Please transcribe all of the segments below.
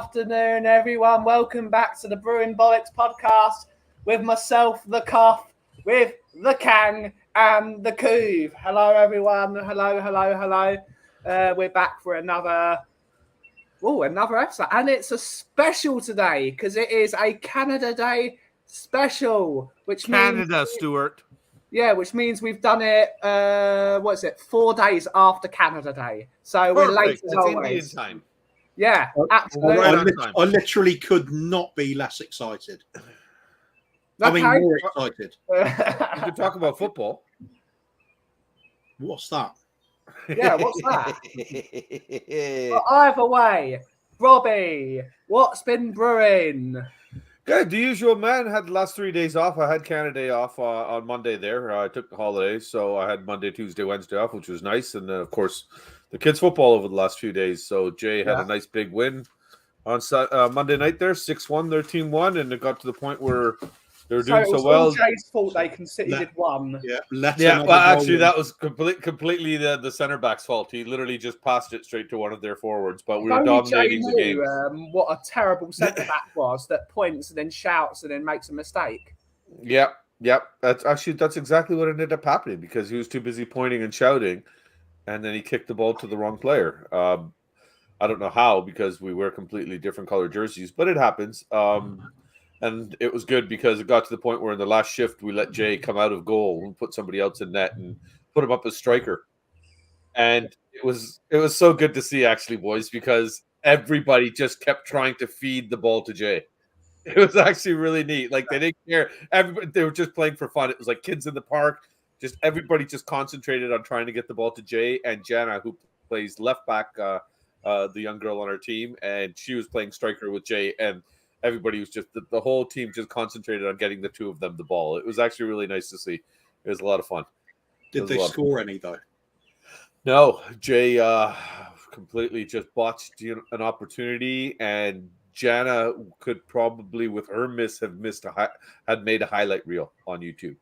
afternoon, everyone. Welcome back to the Brewing Bollocks podcast with myself, the Cuff, with the Kang and the Coov. Hello, everyone. Hello. We're back for another episode, and it's a special today because it is a Canada Day special, which means Stuart. Yeah, which means we've done it. 4 days after Canada Day, so Perfect. We're late as it's always. Indian time. Yeah, absolutely. I literally could not be less excited. I mean, more excited. We could talk about football. What's that? Yeah, what's that? But either way, Robbie, what's been brewing? Good. The usual, man. Had the last 3 days off. I had Canada Day off on Monday there. I took the holidays, so I had Monday, Tuesday, Wednesday off, which was nice. And then, of course, the kids' football over the last few days. So Jay had a nice big win on Monday night there, 6-1. Their team won, and it got to the point where they were doing so well. It was Jay's fault they conceded one. Well, actually, that was completely the center back's fault. He literally just passed it straight to one of their forwards, but we were dominating the game. What a terrible centre back was that points and then shouts and then makes a mistake. Yep. That's exactly what ended up happening because he was too busy pointing and shouting, and then he kicked the ball to the wrong player. I don't know how because we wear completely different colored jerseys, but it happens. And it was good because it got to the point where in the last shift we let Jay come out of goal and put somebody else in net and put him up as striker. And it was so good to see actually, boys, because everybody just kept trying to feed the ball to Jay. It was actually really neat. Like they didn't care. Everybody, they were just playing for fun. It was like kids in the park. Just everybody just concentrated on trying to get the ball to Jay and Jana, who plays left back, the young girl on our team, and she was playing striker with Jay, and everybody was just the whole team just concentrated on getting the two of them the ball. It was actually really nice to see. It was a lot of fun. Did they score any though? No, Jay completely just botched an opportunity, and Jana could probably, with her miss, have made a highlight reel on YouTube.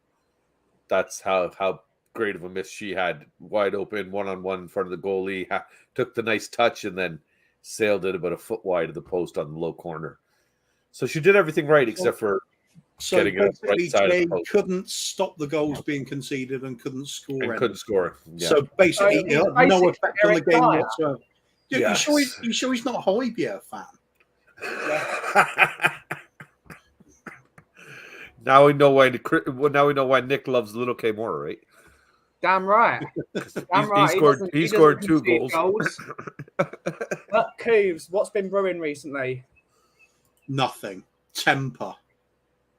That's how great of a miss she had. Wide open, one-on-one in front of the goalie, took the nice touch, and then sailed it about a foot wide of the post on the low corner. So she did everything right except for getting it right side of the post. Couldn't stop the goals being conceded and couldn't score. Couldn't score. Yeah. So basically, no effect on the game whatsoever. Yes. You sure he's not a Højbjerg fan? Yeah. Now we know why Nick loves Little K more, right? Damn right. He scored 2 goals. But Coves, what's been brewing recently? Nothing. Temper.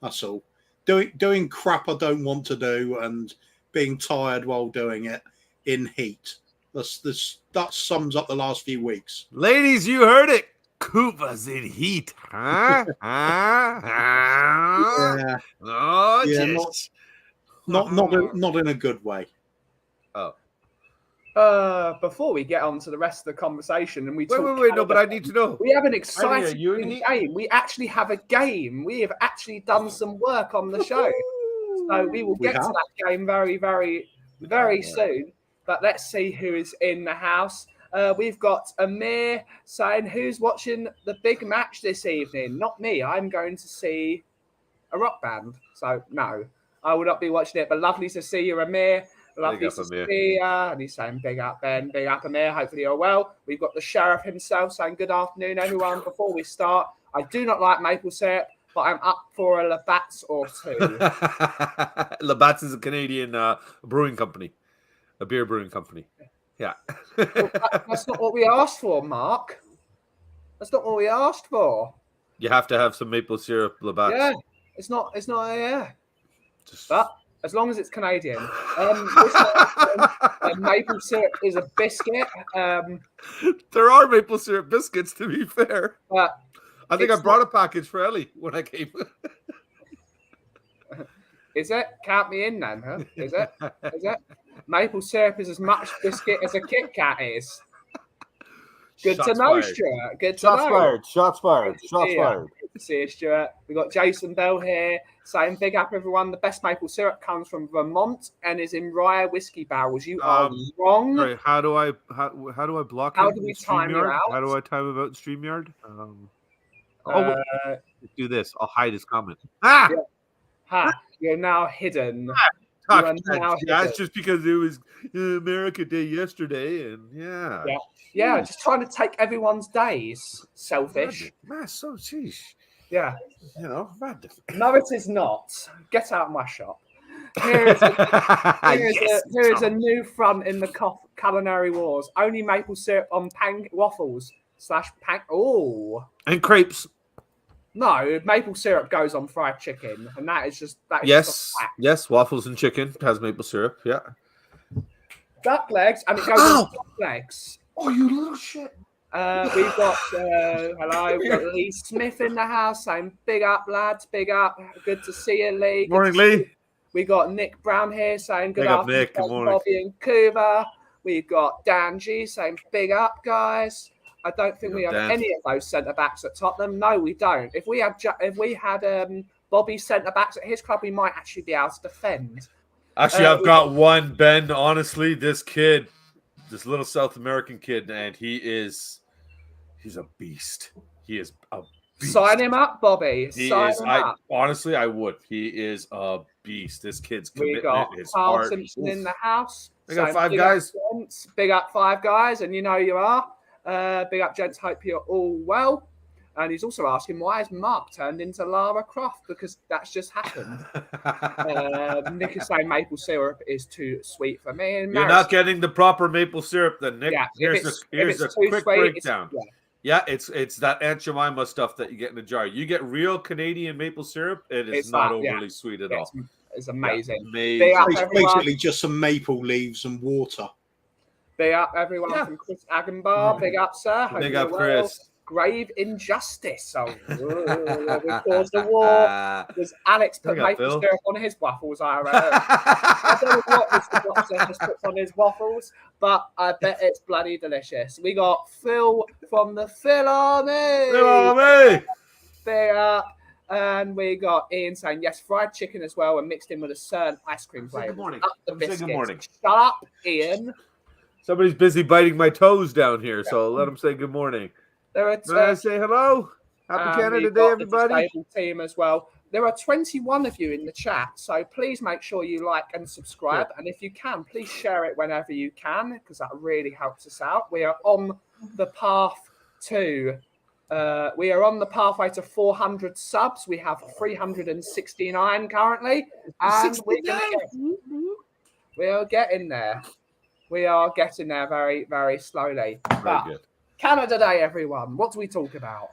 That's all. Doing crap I don't want to do and being tired while doing it in heat. That sums up the last few weeks. Ladies, you heard it. Koopa's in heat, huh? Yeah. Oh, yeah, not in a good way. Before we get on to the rest of the conversation, and wait, no, but I need to know. We have an exciting game. We actually have a game. We have actually done some work on the show, so we will get to that game very, very, very soon. But let's see who is in the house. We've got Amir saying, "Who's watching the big match this evening?" Not me. I'm going to see a rock band. So no, I will not be watching it. But lovely to see you, Amir. Lovely to see you. And he's saying, big up, Ben. Big up, Amir. Hopefully you're well. We've got the sheriff himself saying, good afternoon, everyone. Before we start, I do not like maple syrup, but I'm up for a Labatt's or two. Labatt's is a Canadian brewing company, a beer brewing company. Yeah. Well, that's not what we asked for, Mark. That's not what we asked for. You have to have some maple syrup, Labatt's. Yeah. It's not, yeah. But as long as it's Canadian. Maple syrup is a biscuit. There are maple syrup biscuits, to be fair. I think I brought a package for Ellie when I came. Is it? Count me in then, huh? Is it? Maple syrup is as much biscuit as a Kit Kat is. Good to know, Stuart. Good to know. Shots fired. Good to see you, Stuart. We've got Jason Bell here saying, big up, everyone. The best maple syrup comes from Vermont and is in rye whiskey barrels. You are wrong. Sorry, how do I block? How do we time you out? How do I time him out in StreamYard? Oh, do this. I'll hide his comment. Ah! Yeah. Ha! You're now hidden. That's just because it was America Day yesterday, and yeah, just trying to take everyone's days. Selfish. Man, so sheesh. Yeah. Mad. No, it is not. Get out of my shop. Here is a new front in the culinary wars. Only maple syrup on waffles / Oh. And crepes. No, maple syrup goes on fried chicken, and that is just Yes, waffles and chicken has maple syrup. Yeah. Duck legs, and it goes on duck legs. Oh, you little shit. We've got we've got Lee Smith in the house saying big up, lads, big up. Good to see you, Lee. Morning, Lee. We got Nick Brown here saying good big afternoon. Up, Nick. Good morning. Bobby and Cuba. We've got Dan G saying big up, guys. I don't think we have any of those centre backs at Tottenham. No, we don't. If we had Bobby centre backs at his club, we might actually be able to defend. Actually, I've got one, Ben. Honestly, this little South American kid, and he's a beast. He is a beast. Sign him up, Bobby. Sign him up. Honestly, I would. He is a beast. This kid's commitment, we got his Carl heart. Simpson in the house. We got 5 guys. Big up 5 guys, and you know you are. Big up, gents. Hope you're all well. And he's also asking, why has Mark turned into Lara Croft? Because that's just happened. Nick is saying maple syrup is too sweet for me. And you're not getting the proper maple syrup, then, Nick. Yeah, here's a quick breakdown. It's that Aunt Jemima stuff that you get in a jar. You get real Canadian maple syrup, it's not overly sweet at all. It's amazing. It's basically just some maple leaves and water. Big up everyone from Chris Agenbar. Big up, sir. Big up, Chris. Grave injustice. We caused a war. Does Alex put maple syrup on his waffles? I don't know what Mr. Boxer has put on his waffles, but I bet it's bloody delicious. We got Phil from the Phil Army. Phil Army. Big up. And we got Ian saying, yes, fried chicken as well, and mixed in with a certain ice cream flavour. Good morning. Up the biscuits. Good morning. Shut up, Ian. Somebody's busy biting my toes down here, so let them say good morning. I say hello. Happy Canada Day, everybody. The team as well. There are 21 of you in the chat, so please make sure you like and subscribe. And if you can, please share it whenever you can, because that really helps us out. We are on the path to. We are on the pathway to 400 subs. We have 369 currently, and we are getting there. We are getting there very, very slowly. Very good. Canada Day, everyone. What do we talk about?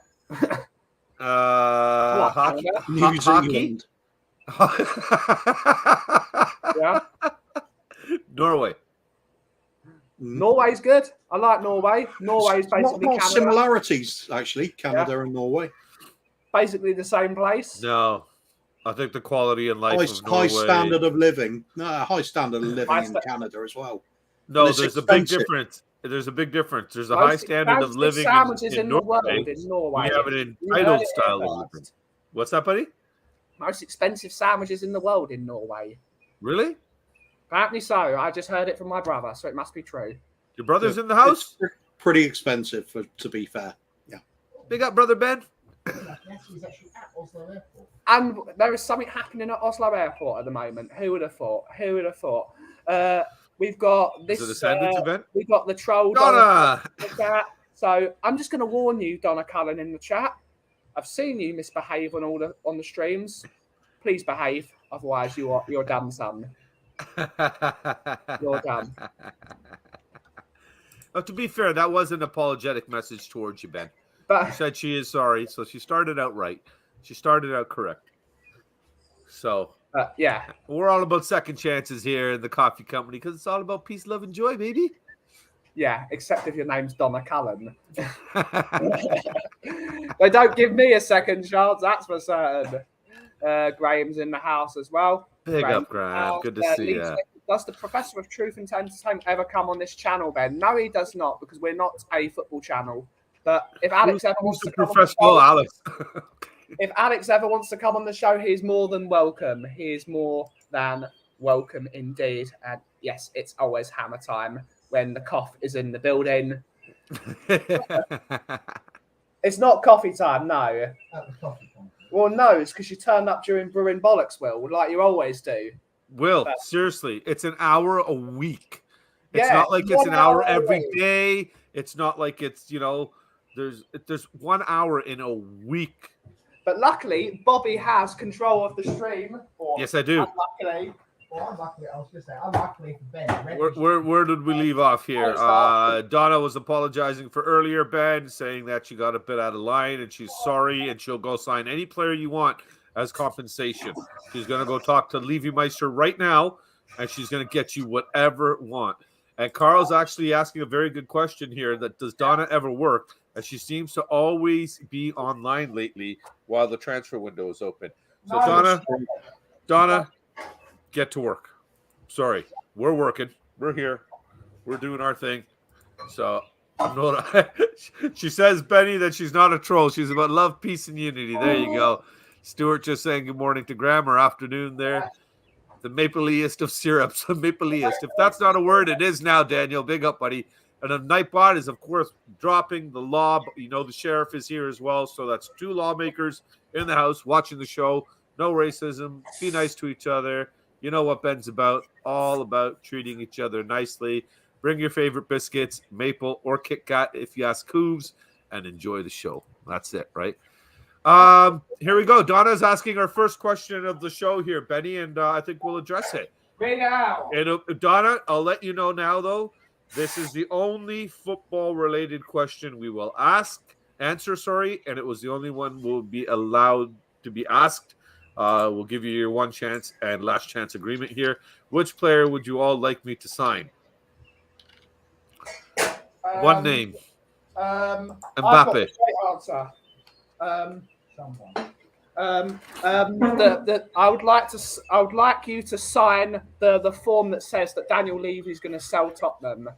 Hockey. New Zealand. Yeah. Norway. Norway's good. I like Norway. Norway's basically Canada. Similarities, actually, Canada and Norway. Basically the same place. No. I think the quality of life of Norway. High standard of living. No, high standard of living in Canada as well. No, there's a big difference. There's a big difference. There's a high standard of living in the world in Norway. We have an entitled style of living. What's that, buddy? Most expensive sandwiches in the world in Norway. Really? Apparently so. I just heard it from my brother, so it must be true. Your brother's in the house? It's pretty expensive, to be fair. Yeah. Big up, brother Ben. And there is something happening at Oslo Airport at the moment. Who would have thought? We've got this. Is it a sandwich event? We've got the troll Donna. So I'm just going to warn you, Donna Cullen, in the chat. I've seen you misbehave on the streams. Please behave, otherwise you're done, son. You're done. But to be fair, that was an apologetic message towards you, Ben. But she said she is sorry, so she started out right. She started out correct. So yeah, we're all about second chances here in the coffee company because it's all about peace, love, and joy, baby. Yeah, except if your name's Donna Cullen. They don't give me a second chance, that's for certain. Graham's in the house as well. Big up, Graham. Good to see you. Does the Professor of Truth and Entertainment ever come on this channel, Ben? No, he does not, because we're not a football channel. But if Alex ever wants to come on the show, Alex. If Alex ever wants to come on the show, he's more than welcome. He is more than welcome indeed. And yes, it's always hammer time when the cough is in the building. It's not coffee time, no. At the coffee company. Well, no, it's because you turned up during Brewing Bollocks, Will, like you always do. Will, seriously, it's an hour a week. It's Yeah, not like it's an hour every week. day. It's not like it's, there's 1 hour in a week. But luckily, Bobby has control of the stream. Yes, I do. Luckily. Well, unluckily, I was going to say, unluckily for Ben. Where did we leave off here? Donna was apologizing for earlier, Ben, saying that she got a bit out of line and she's sorry and she'll go sign any player you want as compensation. She's going to go talk to Levi Meister right now and she's going to get you whatever you want. And Carl's actually asking a very good question here that does Donna ever work? And she seems to always be online lately while the transfer window is open. So Donna, get to work. Sorry, we're working. We're here. We're doing our thing. So I'm not. She says, Benny, that she's not a troll. She's about love, peace, and unity. There you go. Stuart just saying good morning to Graham or afternoon there. The mapleliest of syrups. Mapleliest. If that's not a word, it is now, Daniel. Big up, buddy. And a Nightbot is, of course, dropping the law. The sheriff is here as well. So that's 2 lawmakers in the house watching the show. No racism. Be nice to each other. You know what Ben's about. All about treating each other nicely. Bring your favorite biscuits, maple or Kit Kat if you ask Cooves, and enjoy the show. That's it, right? Here we go. Donna's asking our first question of the show here, Benny, and I think we'll address it. Right now. And Donna, I'll let you know now, though. This is the only football-related question we will answer, and it was the only one we'll be allowed to be asked. We'll give you your one chance and last chance agreement here. Which player would you all like me to sign? One name. Mbappe. Mbappe. Answer. Someone. I would like you to sign the form that says that Daniel Levy is going to sell Tottenham.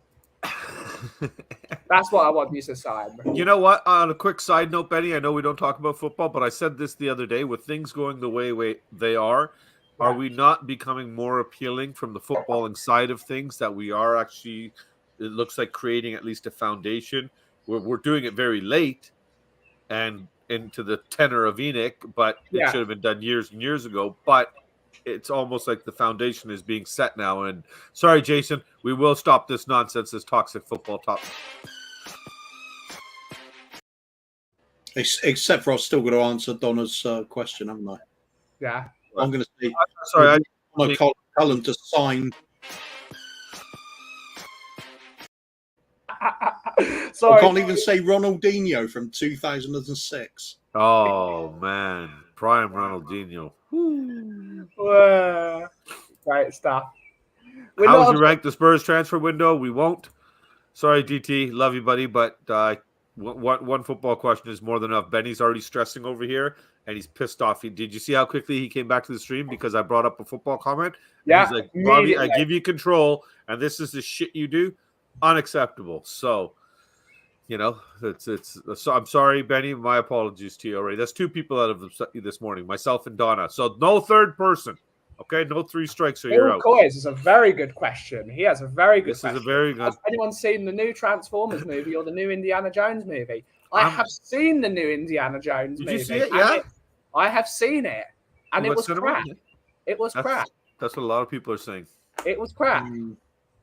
That's what I want you to sign. You know what? On a quick side note, Benny, I know we don't talk about football, but I said this the other day. With things going the way they are we not becoming more appealing from the footballing side of things that we are actually, it looks like, creating at least a foundation? We're doing it very late and into the tenor of Enoch, but it should have been done years and years ago. But it's almost like the foundation is being set now. And sorry, Jason, we will stop this nonsense, this toxic football talk. Except for I've still got to answer Donna's question, haven't I? Yeah. I'm going to say, sorry, I can't tell them to sign. Sorry. I can't even say Ronaldinho from 2006. Oh, man. Prime Ronaldinho. Great stuff. How would you rank the Spurs transfer window? We won't. Sorry, DT. Love you, buddy. But one football question is more than enough. Benny's already stressing over here, and he's pissed off. Did you see how quickly he came back to the stream because I brought up a football comment? Yeah. He's like, Bobby, I give you control, and this is the shit you do. Unacceptable. So, so I'm sorry, Benny. My apologies to you already. That's 2 people that have upset you this morning, myself and Donna. So no third person. Okay, no 3 strikes or you're out. Coys is a very good question. He has a very good question. This is a very good. Has anyone seen the new Transformers movie or the new Indiana Jones movie? I have seen the new Indiana Jones movie. Did you see it? Yeah. I have seen it. And it was crap. It was crap. That's what a lot of people are saying. It was crap.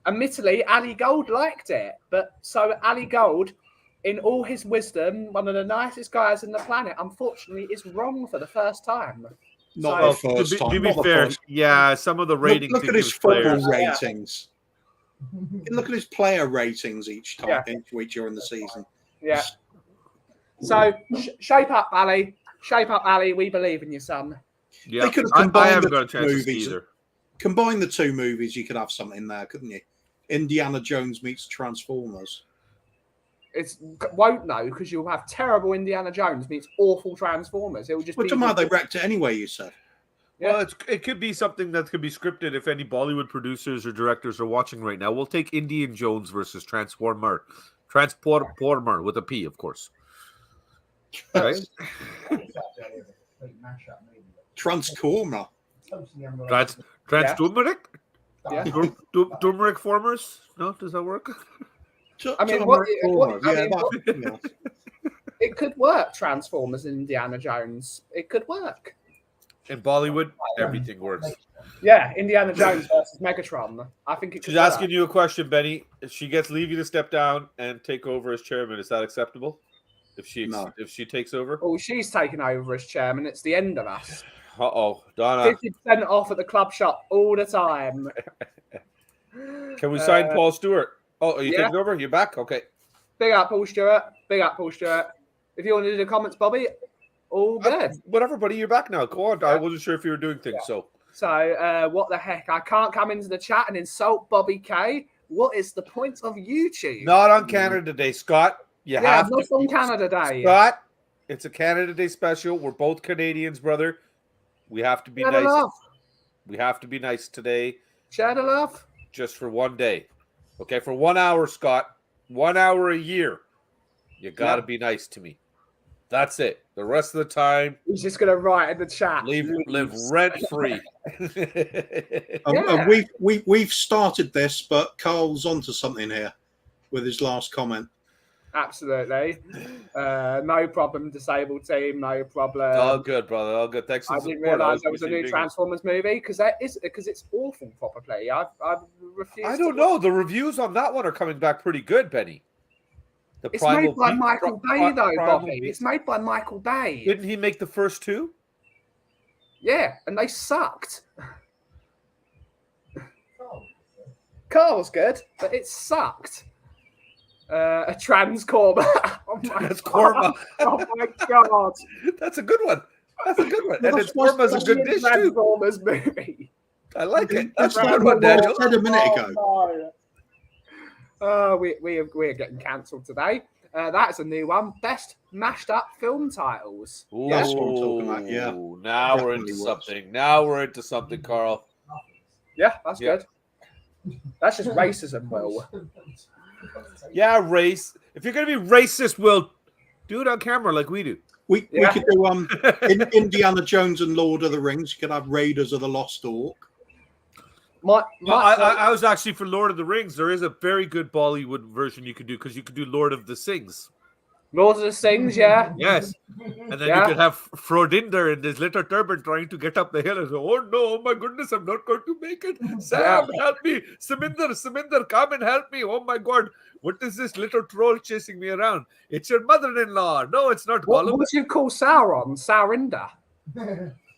Admittedly, Ali Gold liked it. But so Ali Gold, in all his wisdom, one of the nicest guys on the planet, unfortunately, is wrong for the first time. Not the first time. To be fair, some of the ratings. Look at his football ratings. Look at his player ratings each time, each week during the season. Yeah. So shape up, Ali. Shape up, Ali. We believe in you, son. Yeah. They could have combined I haven't got a chance to see either. Combine the 2 movies, you could have something there, couldn't you? Indiana Jones meets Transformers. It won't know because you'll have terrible Indiana Jones meets awful Transformers. It will just. But tomorrow they wrecked it anyway. You said. Yeah. Well, it could be something that could be scripted. If any Bollywood producers or directors are watching right now, we'll take Indiana Jones versus Transformer with a P, of course. Right. Transformer. Transturmeric? Yeah. Turmeric formers? No, does that work? I mean, It could work. Transformers and Indiana Jones. It could work. In Bollywood, everything works. Yeah, Indiana Jones versus Megatron. I think it could She's work. asking you a question, Benny. If she gets Levy to step down and take over as chairman, is that acceptable? If she takes over? Oh, she's taking over as chairman. It's the end of us. Donna. 50% off at the club shop all the time. Can we sign Paul Stewart? Oh, are you yeah. taking over? You're back? Okay. Big up, Paul Stewart. Big up, Paul Stewart. If you want to do the comments, Bobby, all good. Whatever, buddy. You're back now. Go on. Yeah. I wasn't sure if you were doing things, so. So, what the heck? I can't come into the chat and insult Bobby K. What is the point of YouTube? Not on Canada Day, Scott. You have not on Canada Day. Scott, it's a Canada Day special. We're both Canadians, brother. We have to be nice. Love. We have to be nice today. Share the love. Just for one day. Okay, for 1 hour, Scott. 1 hour a year. You got to be nice to me. That's it. The rest of the time, he's just going to write in the chat. Live rent free. We've started this, but Carl's onto something here with his last comment. Absolutely. No problem, disabled team. No problem. All good, brother. All good. Thanks for I didn't realise there was a new Transformers movie because it's awful probably. I've refused. I don't know. The reviews on that one are coming back pretty good, Benny. It's made by Michael Bay, though, Bobby. It's made by Michael Bay. Didn't he make the first two? Yeah, and they sucked. Carl was good, but it sucked. A transformer. Oh Transformer. Oh my god. That's a good one. That's a good one. And Transformer's a good dish Transformers too. movie. I like it. That's a good one, Daniel. Said a minute ago. No. We're getting cancelled today. That's a new one. Best mashed up film titles. Ooh, that's what I'm talking about. Yeah. Now we're into something. Now we're into something, Carl. Yeah, that's good. That's just racism, Will. Yeah, race. If you're gonna be racist, Will, do it on camera like we do. We could do in Indiana Jones and Lord of the Rings. You could have Raiders of the Lost Ark. I was actually for Lord of the Rings. There is a very good Bollywood version you could do because you could do Lord of the Sings. Lord of the Sings, yeah. Yes. And then you could have Frodinder in his little turban trying to get up the hill and say, oh no, my goodness, I'm not going to make it. Sam, help me. Saminder, come and help me. Oh my God. What is this little troll chasing me around? It's your mother-in-law. No, it's not Gollum. What do you call Sauron? Saurinder?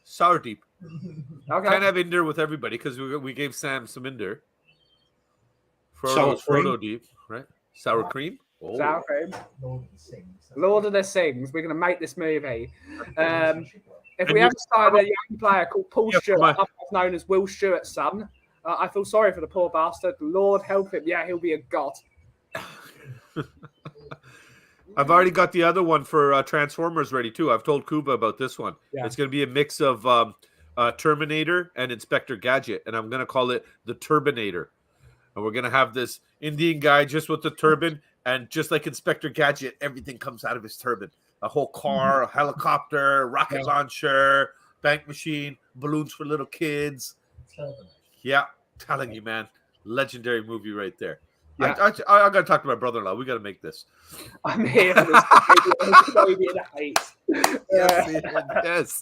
Sourdeep. Okay. Can't have Inder with everybody because we gave Sam Saminder. Frodo Deep, right? Sour cream? Oh. Sour cream. Lord of the Sings. We're going to make this movie. If we ever sign a young player called Paul Stewart, otherwise known as Will Stewart's son, I feel sorry for the poor bastard. Lord help him. Yeah, he'll be a god. I've already got the other one for Transformers ready too. I've told Kuba about this one. Yeah. It's going to be a mix of Terminator and Inspector Gadget, and I'm going to call it the Turbinator. And we're going to have this Indian guy just with the turban, and just like Inspector Gadget, everything comes out of his turban. A whole car, a helicopter, rocket launcher, bank machine, balloons for little kids. Yeah, telling you, man. Legendary movie right there. Yeah. I got to talk to my brother-in-law. We got to make this. I'm here for this Canadian hate. Yes.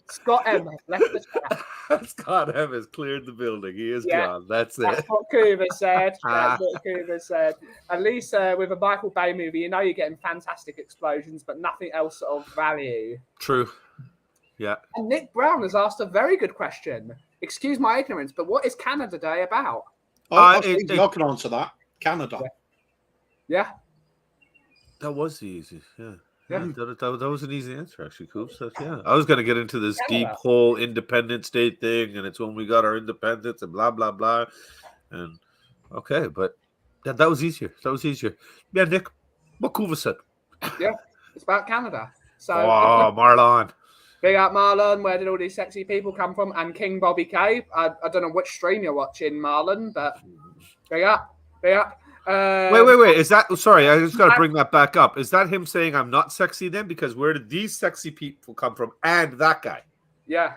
Scott M left the chat. Scott M has cleared the building. He is gone. That's it. That's what Kuba said. That's what Kuba said. At least with a Michael Bay movie, you know you're getting fantastic explosions, but nothing else of value. True. Yeah. And Nick Brown has asked a very good question. Excuse my ignorance, but what is Canada Day about? I can answer that. Canada. Yeah. That was easy. Yeah. That was an easy answer, actually, Coops. Yeah. I was going to get into this deep whole Independence Day thing, and it's when we got our independence and blah, blah, blah. And okay, but that was easier. Yeah, Nick, what Kuva said. Yeah, it's about Canada. So, Marlon. Big up Marlon. Where did all these sexy people come from? And King Bobby K. I don't know which stream you're watching, Marlon, but big up. Wait. Is that? Sorry, I just got to bring that back up. Is that him saying I'm not sexy then? Because where did these sexy people come from? And that guy. Yeah,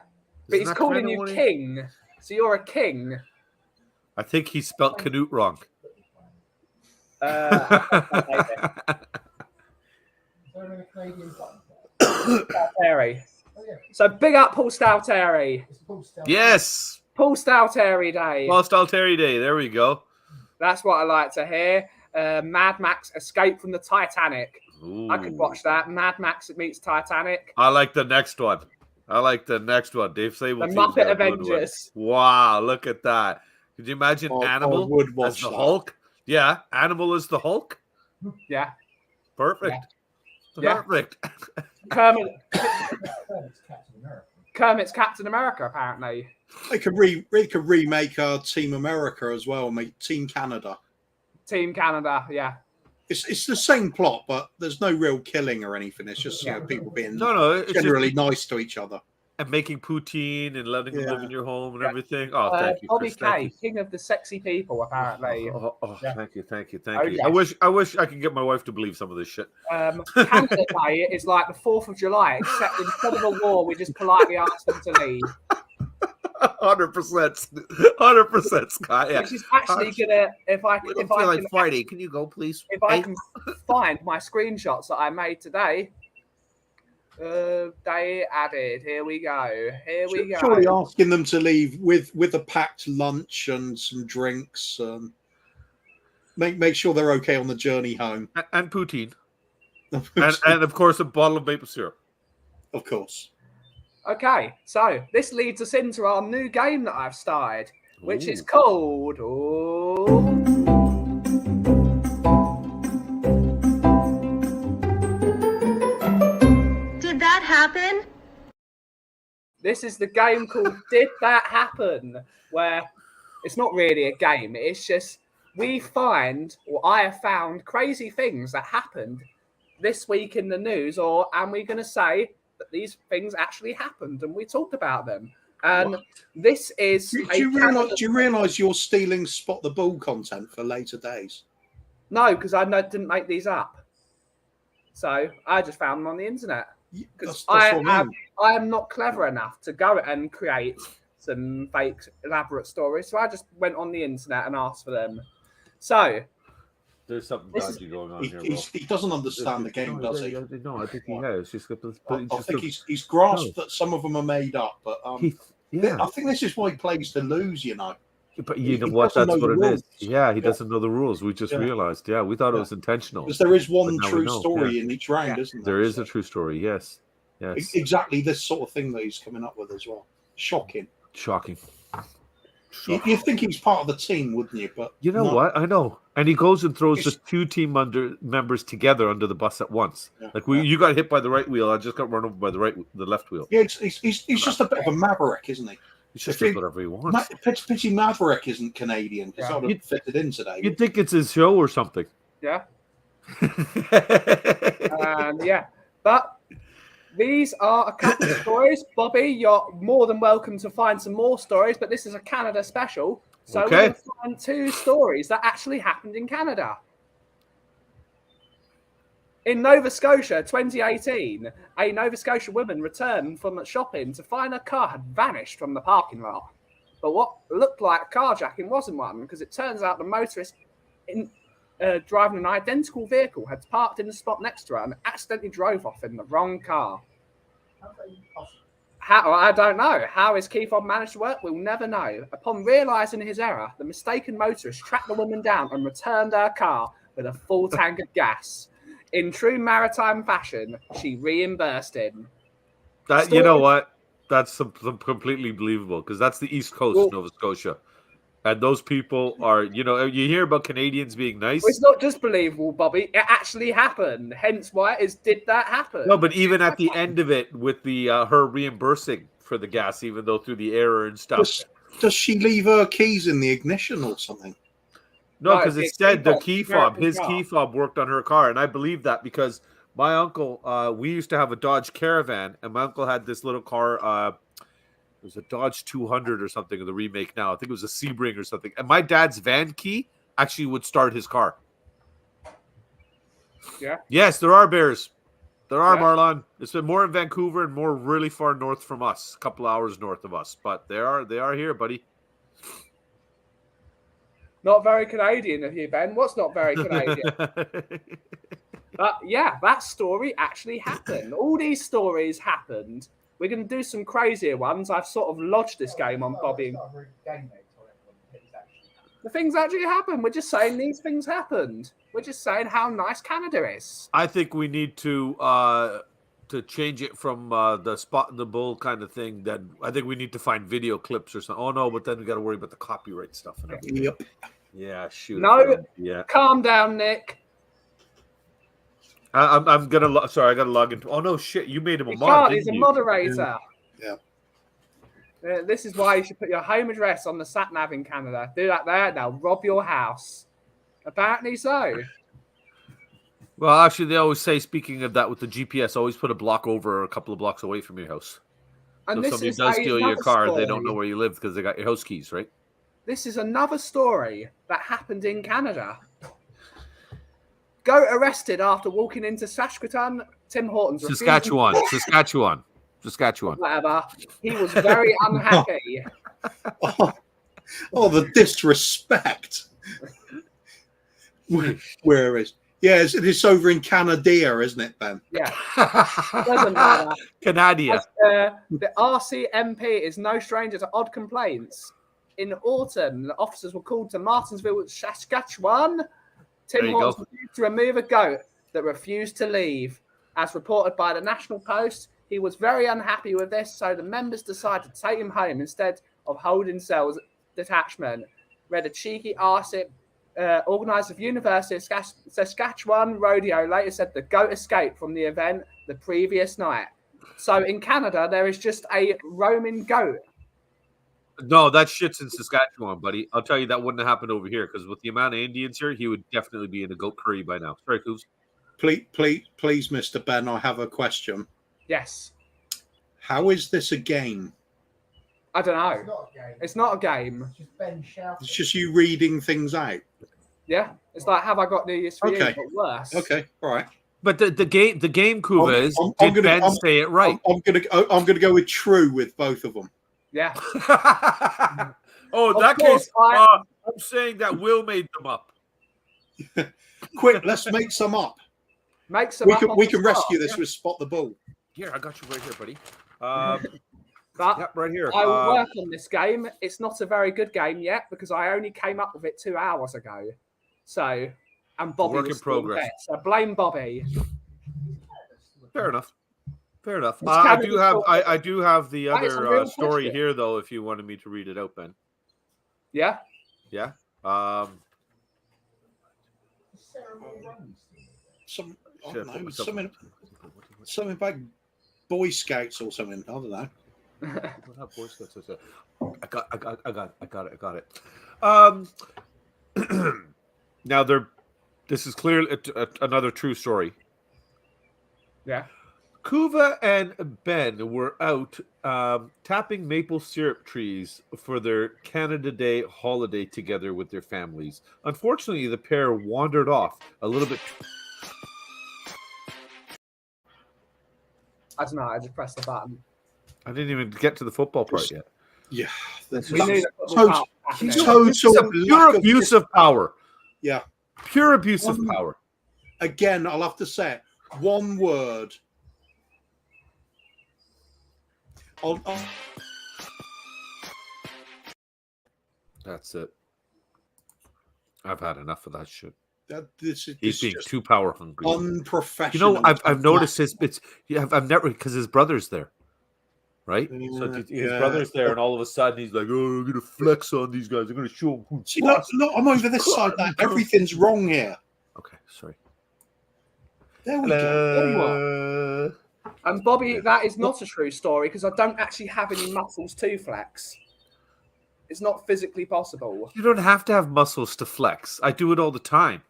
but he's calling you king, so you're a king. I think he spelt Canute wrong. Canadian button? Stalteri. Oh, yeah. So big up Paul Stalteri. It's Paul Stelter. Yes. Paul Stalteri Day. Lost Alteri Day. There we go. That's what I like to hear. Mad Max Escape from the Titanic. Ooh. I could watch that. Mad Max meets Titanic. I like the next one. Dave Sable. The Muppet Avengers. Wow, look at that. Could you imagine I Animal would as watch the that. Hulk? Yeah, Animal as the Hulk. Yeah. Perfect. Yeah. Perfect. Kermit, It's Captain America. Kermit's Captain America, apparently. They could remake Team America as well, make Team Canada. Team Canada, yeah. It's the same plot, but there's no real killing or anything. It's just people being No, it's generally just, nice to each other. and making poutine and letting them live in your home and everything. Oh, thank you, Bobby Chris. Thank K, king of the sexy people, apparently. you. Yeah. Thank you. Oh, I wish I could get my wife to believe some of this shit. Canada Day is like the 4th of July, except instead of a war, we just politely ask them to leave. 100%, Scott. Yeah. Which is actually gonna, if I can, Friday, can you go, please? if I can find my screenshots that I made today. Day added. Here we go. Surely asking them to leave with a packed lunch and some drinks. Make sure they're okay on the journey home. And poutine. and of course, a bottle of maple syrup. Of course. Okay, so this leads us into our new game that I've started, which is Ooh. called. Did that happen? This is the game called Did That Happen? Where it's not really a game, it's just we find, or I have found, crazy things that happened this week in the news, and we're going to say that these things actually happened and we talked about them. And this is. Do you realise you're stealing Spot the Ball content for later days? No, because I didn't make these up. So I just found them on the internet. Because I am not clever enough to go and create some fake elaborate stories. So I just went on the internet and asked for them. So there's something dodgy going on here. He doesn't understand the game, does he? No, I think he has. I think he's grasped that some of them are made up, but I think this is why he plays to lose, you know. But you know what? That's what it is. Yeah, he doesn't know the rules. We just realized. Yeah, we thought it was intentional. Because there is one true story in each round, isn't there? There is a true story. Yes. Exactly this sort of thing that he's coming up with as well. Shocking. You think he's part of the team, wouldn't you? But you know what? I know. And he goes and throws the two team members together under the bus at once. Yeah, you got hit by the right wheel. I just got run over by the left wheel. Yeah, he's just a bit of a maverick, isn't he? He's just does whatever he wants. Pity Maverick isn't Canadian. Because that would have fitted in today. You'd think it's his show or something. Yeah. But these are a couple of stories. Bobby, you're more than welcome to find some more stories, but this is a Canada special. So we're going to find 2 stories that actually happened in Canada. In Nova Scotia, 2018, a Nova Scotia woman returned from shopping to find her car had vanished from the parking lot. But what looked like carjacking wasn't one, because it turns out the motorist driving an identical vehicle had parked in the spot next to her and accidentally drove off in the wrong car. How? I don't know. How his key fob managed to work, we'll never know. Upon realising his error, the mistaken motorist tracked the woman down and returned her car with a full tank of gas. In true maritime fashion, she reimbursed him. You know what? That's completely believable, because that's the East Coast of Nova Scotia. And those people are, you hear about Canadians being nice. Well, it's not just believable, Bobby. It actually happened. Hence why it is, did that happen? No, but even at the end of it, with the her reimbursing for the gas, even though through the error and stuff. Does she leave her keys in the ignition or something? No, because it said the key fob. His key fob worked on her car, and I believe that because my uncle, we used to have a Dodge Caravan, and my uncle had this little car. It was a Dodge 200 or something of the remake now. I think it was a Sebring or something. And my dad's van key actually would start his car. Yeah. Yes, there are bears. There are, Marlon. It's been more in Vancouver and more really far north from us, a couple hours north of us. But they are here, buddy. Not very Canadian of you, Ben. What's not very Canadian? But yeah, that story actually happened. All these stories happened. We're going to do some crazier ones. I've sort of lodged this game on Bobby. It's not a very game mode on everyone. It's actually The things actually happened. We're just saying these things happened. We're just saying how nice Canada is. I think we need to change it from the spot in the bull kind of thing. Then I think we need to find video clips or something. Oh no, but then we got to worry about the copyright stuff and everything. Yep. Yeah, shoot. No. Yeah. Calm down, Nick. I'm gonna. Sorry, I gotta log into. Oh no, shit! You made him a He mod. can't. He's Didn't a you? moderator. Yeah. This is why you should put your home address on the sat nav in Canada. Do that there. They'll rob your house. Apparently so. Well, actually, they always say, speaking of that, with the GPS, always put a block over or a couple of blocks away from your house. And So if this somebody is does steal your another car, story. they don't know where you live because they got your house keys, right? This is another story that happened in Canada. Goat arrested after walking into Saskatoon. Tim Hortons. Saskatchewan. Whatever. He was very unhappy. Oh, the disrespect. Where is? Yeah, it's over in Canada, isn't it, Ben? Yeah. Doesn't matter. Canada. The RCMP is no stranger to odd complaints. In autumn, the officers were called to Martinsville, Saskatchewan. Tim There you Hortons go. refused to remove a goat that refused to leave. As reported by the National Post, he was very unhappy with this, so the members decided to take him home instead of holding cells detachment. Read a cheeky RC organizer of University of Saskatchewan Rodeo later said the goat escaped from the event the previous night. So in Canada, there is just a roaming goat. No, that shit's in Saskatchewan, buddy. I'll tell you that wouldn't have happened over here because with the amount of Indians here, he would definitely be in a goat curry by now. Sorry, Coos. Please, Mr. Ben, I have a question. Yes. How is this a game? I don't It's know. not a game. It's not a game. It's just Ben shouting. It's just you reading things out. Yeah. It's like, have I got news for Okay. you? But worse. Okay, all right. But the game, Kuva, is I'm did gonna- Ben say it right? I'm gonna go with true with both of them. Yeah. Oh, in Of that course, case, I- I'm saying that Will made them up. Quick, let's make some up. Make some up on We the can spot. rescue this with Spot the Bull. Here, I got you right here, buddy. But Yep, right here. I will work on this game. It's not a very good game yet because I only came up with it 2 hours ago. So, and Bobby Work in was still progress. there. So blame Bobby. Fair enough. It's I kind do of have. cool. I do have the That is a other real story question. here, though. If you wanted me to read it out, Ben. Yeah. Yeah. Some, I Shit, don't put know, myself- something about Boy Scouts or something. I don't know. I got it. Now this is clearly another true story. Yeah. Kuva and Ben were out tapping maple syrup trees for their Canada Day holiday together with their families. Unfortunately, the pair wandered off a little bit. I don't know. I just pressed the button. I didn't even get to the football part yet. Yeah, that's We knew that football total- part was happening. This is a pure abuse of power. Yeah. Pure abuse of power. Again, I'll have to say it. One word. I'll- That's it. I've had enough of that shit. this He's is being just too power hungry. unprofessional. You know, I've noticed his bits. Yeah, I've never because his brother's there, right? So his Yeah. brother's there, and all of a sudden he's like, "Oh, I'm gonna flex on these guys. I'm gonna show them who's See, boss." no, I'm over this side now. Everything's wrong here. Okay, sorry. There we go. There you are. Hello. And Bobby, that is not a true story because I don't actually have any muscles to flex. It's not physically possible. You don't have to have muscles to flex. I do it all the time.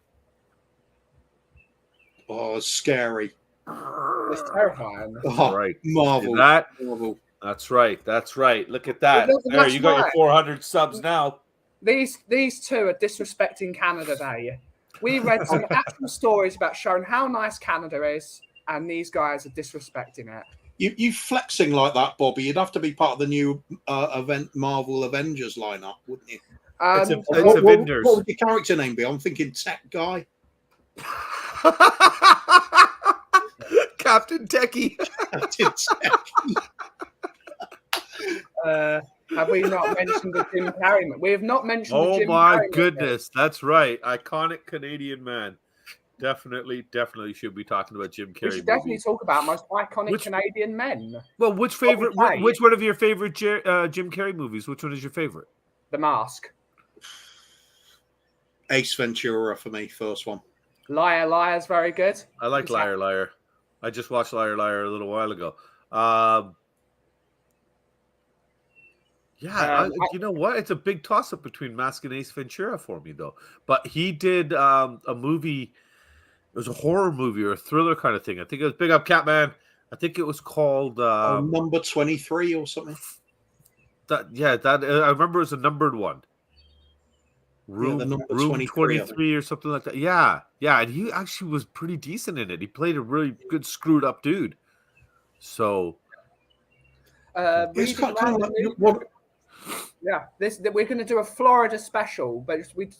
Oh, it's scary. It's terrifying. Oh, Right. Marvel. See that? Marvel. That's right. That's right. Look at that. But There, that's you got your right. 400 subs now. These two are disrespecting Canada Day. We read some actual stories about showing how nice Canada is, and these guys are disrespecting it. You flexing like that, Bobby? You'd have to be part of the new Marvel Avengers lineup, wouldn't you? It's Um, Avengers. What would your character name be? I'm thinking Tech Guy. Captain Techie. Have we not mentioned the Jim Carrey? We have not mentioned the Oh Jim my Carrey goodness, that's right. Iconic Canadian man. Definitely should be talking about Jim Carrey. We should definitely movies. talk about most iconic Canadian men. Well, which one of your favorite Jim Carrey movies? Which one is your favorite? The Mask. Ace Ventura for me, first one. Liar, Liar is very good. I like Liar, Liar. I just watched Liar, Liar a little while ago. You know what? It's a big toss-up between Mask and Ace Ventura for me, though. But he did a movie. It was a horror movie or a thriller kind of thing. I think it was Big Up Catman. I think it was called Number 23 or something. I remember it was a numbered one. Room 23 or something like that. Yeah, and he actually was pretty decent in it. He played a really good screwed up dude. So, it's kind of like what? Yeah, we're going to do a Florida special, but we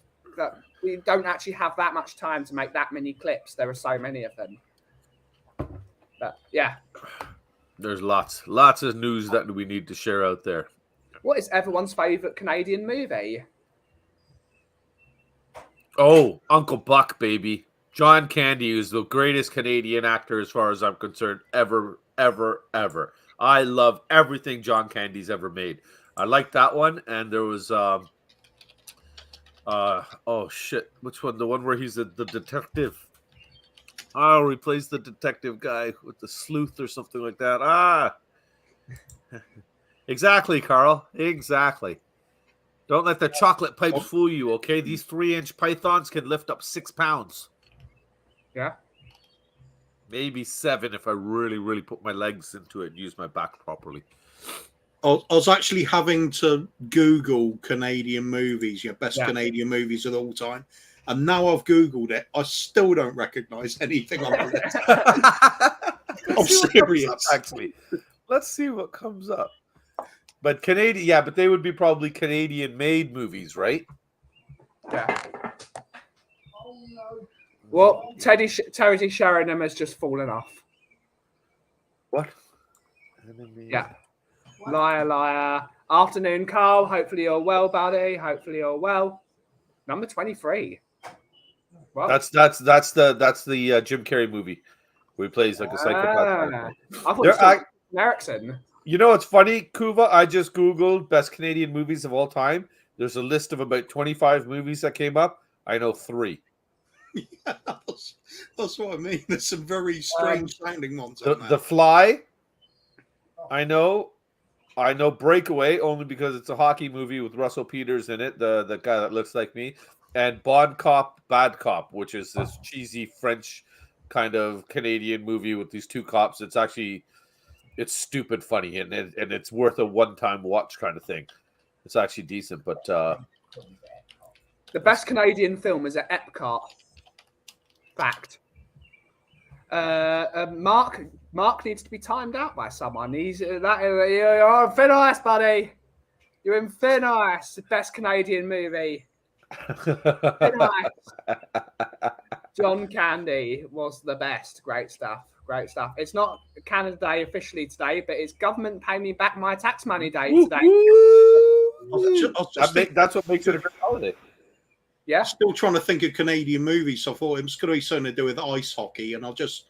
don't actually have that much time to make that many clips. There are so many of them. But yeah, there's lots of news that we need to share out there. What is everyone's favorite Canadian movie? Oh, Uncle Buck, baby. John Candy is the greatest Canadian actor as far as I'm concerned ever. I love everything John Candy's ever made. I like that one, and there was which one? The one where he's the detective. Oh, he plays the detective guy with the sleuth or something like that. Exactly, Carl. Exactly. Don't let the chocolate pipes fool you, okay? These 3-inch pythons can lift up 6 pounds. Yeah. Maybe 7 if I really, really put my legs into it and use my back properly. I was actually having to Google Canadian movies, best Canadian movies of all time. And now I've Googled it, I still don't recognize anything on the list. I'm serious. Actually, let's see what comes up. But but they would be probably Canadian-made movies, right? Yeah. Oh, no. Well, Terry Sheringham has just fallen off. What? Yeah. Liar, Liar. Afternoon, Carl. Hopefully you're well, buddy. Hopefully you're well. Number 23. Well, that's the Jim Carrey movie where he plays like a psychopath. I thought it was Erickson. You know what's funny, Kuva? I just Googled best Canadian movies of all time. There's a list of about 25 movies that came up. I know 3. Yeah, that's what I mean. There's some very strange sounding ones. The Fly. I know Breakaway only because it's a hockey movie with Russell Peters in it, the guy that looks like me, and Bon Cop, Bad Cop, which is this cheesy French kind of Canadian movie with these 2 cops. It's stupid funny and it's worth a one-time watch kind of thing. It's actually decent, but the best Canadian film is at Epcot. Fact. Mark needs to be timed out by someone. You're in thin ice, buddy. You're in thin ice. The best Canadian movie. Thin ice. John Candy was the best. Great stuff. It's not Canada Day officially today, but it's government pay me back my tax money day today. That's what makes it a great holiday. Yeah. Still trying to think of Canadian movies. So I thought it was going to be something to do with ice hockey, and I'll just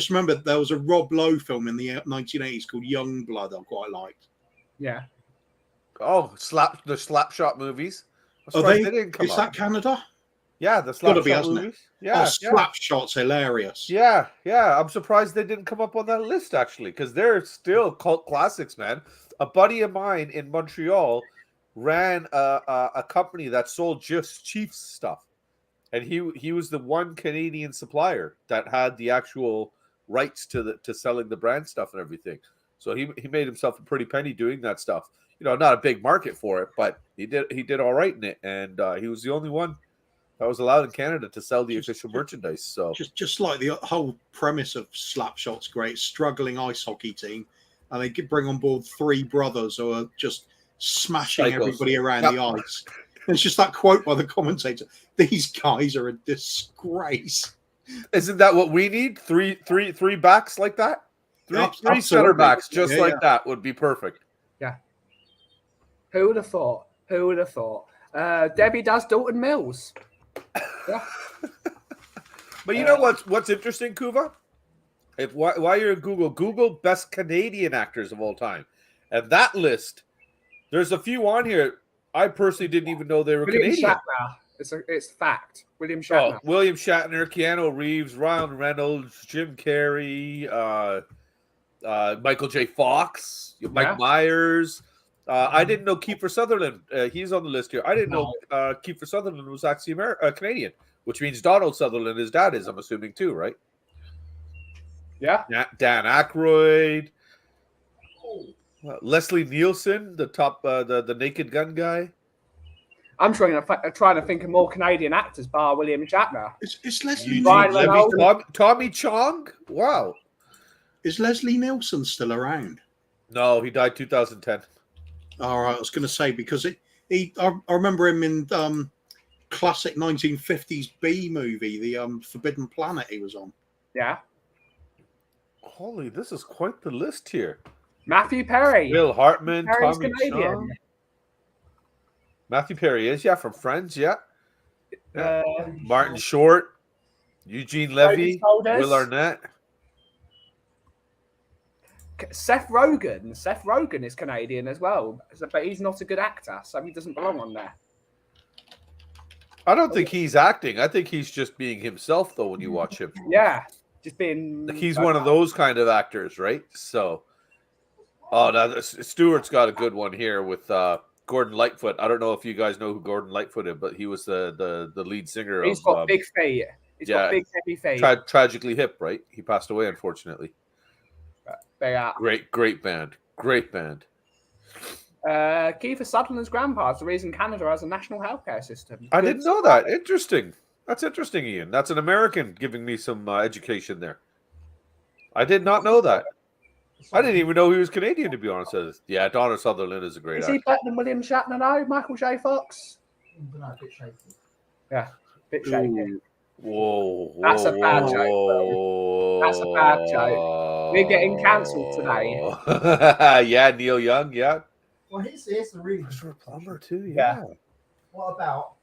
remember there was a Rob Lowe film in the 1980s called Young Blood. I quite liked. Yeah. Oh, the Slapshot movies. Are they didn't come up. That Canada? Yeah, the Slapshot movies. Yeah, Slapshot's hilarious. Yeah. I'm surprised they didn't come up on that list actually, because they're still cult classics, man. A buddy of mine in Montreal ran a company that sold just Chiefs stuff, and he was the one Canadian supplier that had the actual rights to selling the brand stuff and everything. So he made himself a pretty penny doing that stuff. Not a big market for it, but he did all right in it, and he was the only one that was allowed in Canada to sell the official merchandise. So just like the whole premise of Slapshot's great, struggling ice hockey team, and they could bring on board 3 brothers who are just smashing everybody around the ice. It's just that quote by the commentator: "These guys are a disgrace." Isn't that what we need? Three backs like that? Three center backs just like that would be perfect. Yeah. Who would have thought? Who would have thought? Debbie does Dalton Mills. Yeah. But you know what's interesting, Kuva? While you're in Google best Canadian actors of all time. And that list, there's a few on here. I personally didn't even know they were William Canadian. Shatner. It's fact. William Shatner. William Shatner, Keanu Reeves, Ryan Reynolds, Jim Carrey, Michael J. Fox, Mike Myers. I didn't know Kiefer Sutherland. He's on the list here. I didn't know Kiefer Sutherland was actually Canadian, which means Donald Sutherland, his dad is, I'm assuming, too, right? Yeah. Dan Aykroyd. Leslie Nielsen, the top, the Naked Gun guy. I'm trying to think of more Canadian actors bar William Shatner. Is Leslie Tommy Chong? Wow. Is Leslie Nielsen still around? No, he died 2010. All right, I was going to say because I remember him in classic 1950s B movie, the Forbidden Planet. He was on. Yeah. Holy, this is quite the list here. Matthew Perry. Bill Hartman, Perry's Tommy Canadian. Chong. Matthew Perry is, from Friends, Martin Short, Eugene Levy, Will Arnett. Seth Rogen. Seth Rogen is Canadian as well, but he's not a good actor, so he doesn't belong on there. I don't think he's acting. I think he's just being himself, though, when you watch him. Yeah, just being... He's one of those kind of actors, right? So, now Stuart's got a good one here with Gordon Lightfoot. I don't know if you guys know who Gordon Lightfoot is, but he was the lead singer. He's got big feet. He's got big, heavy feet. Tragically hip, right? He passed away, unfortunately. Great band. Kiefer Sutherland's grandpa is the reason Canada has a national healthcare system. I didn't know that. Interesting. That's interesting, Ian. That's an American giving me some education there. I did not know that. I didn't even know he was Canadian, to be honest. Yeah, Donald Sutherland is a great actor. Is he better than William Shatner now? Michael J. Fox? No, a bit shaky. Yeah, a bit shaky. Whoa. That's a bad joke. That's a bad joke. We're getting cancelled today. Yeah, Neil Young, yeah. Well, here's a really For a plumber, too, yeah. What about,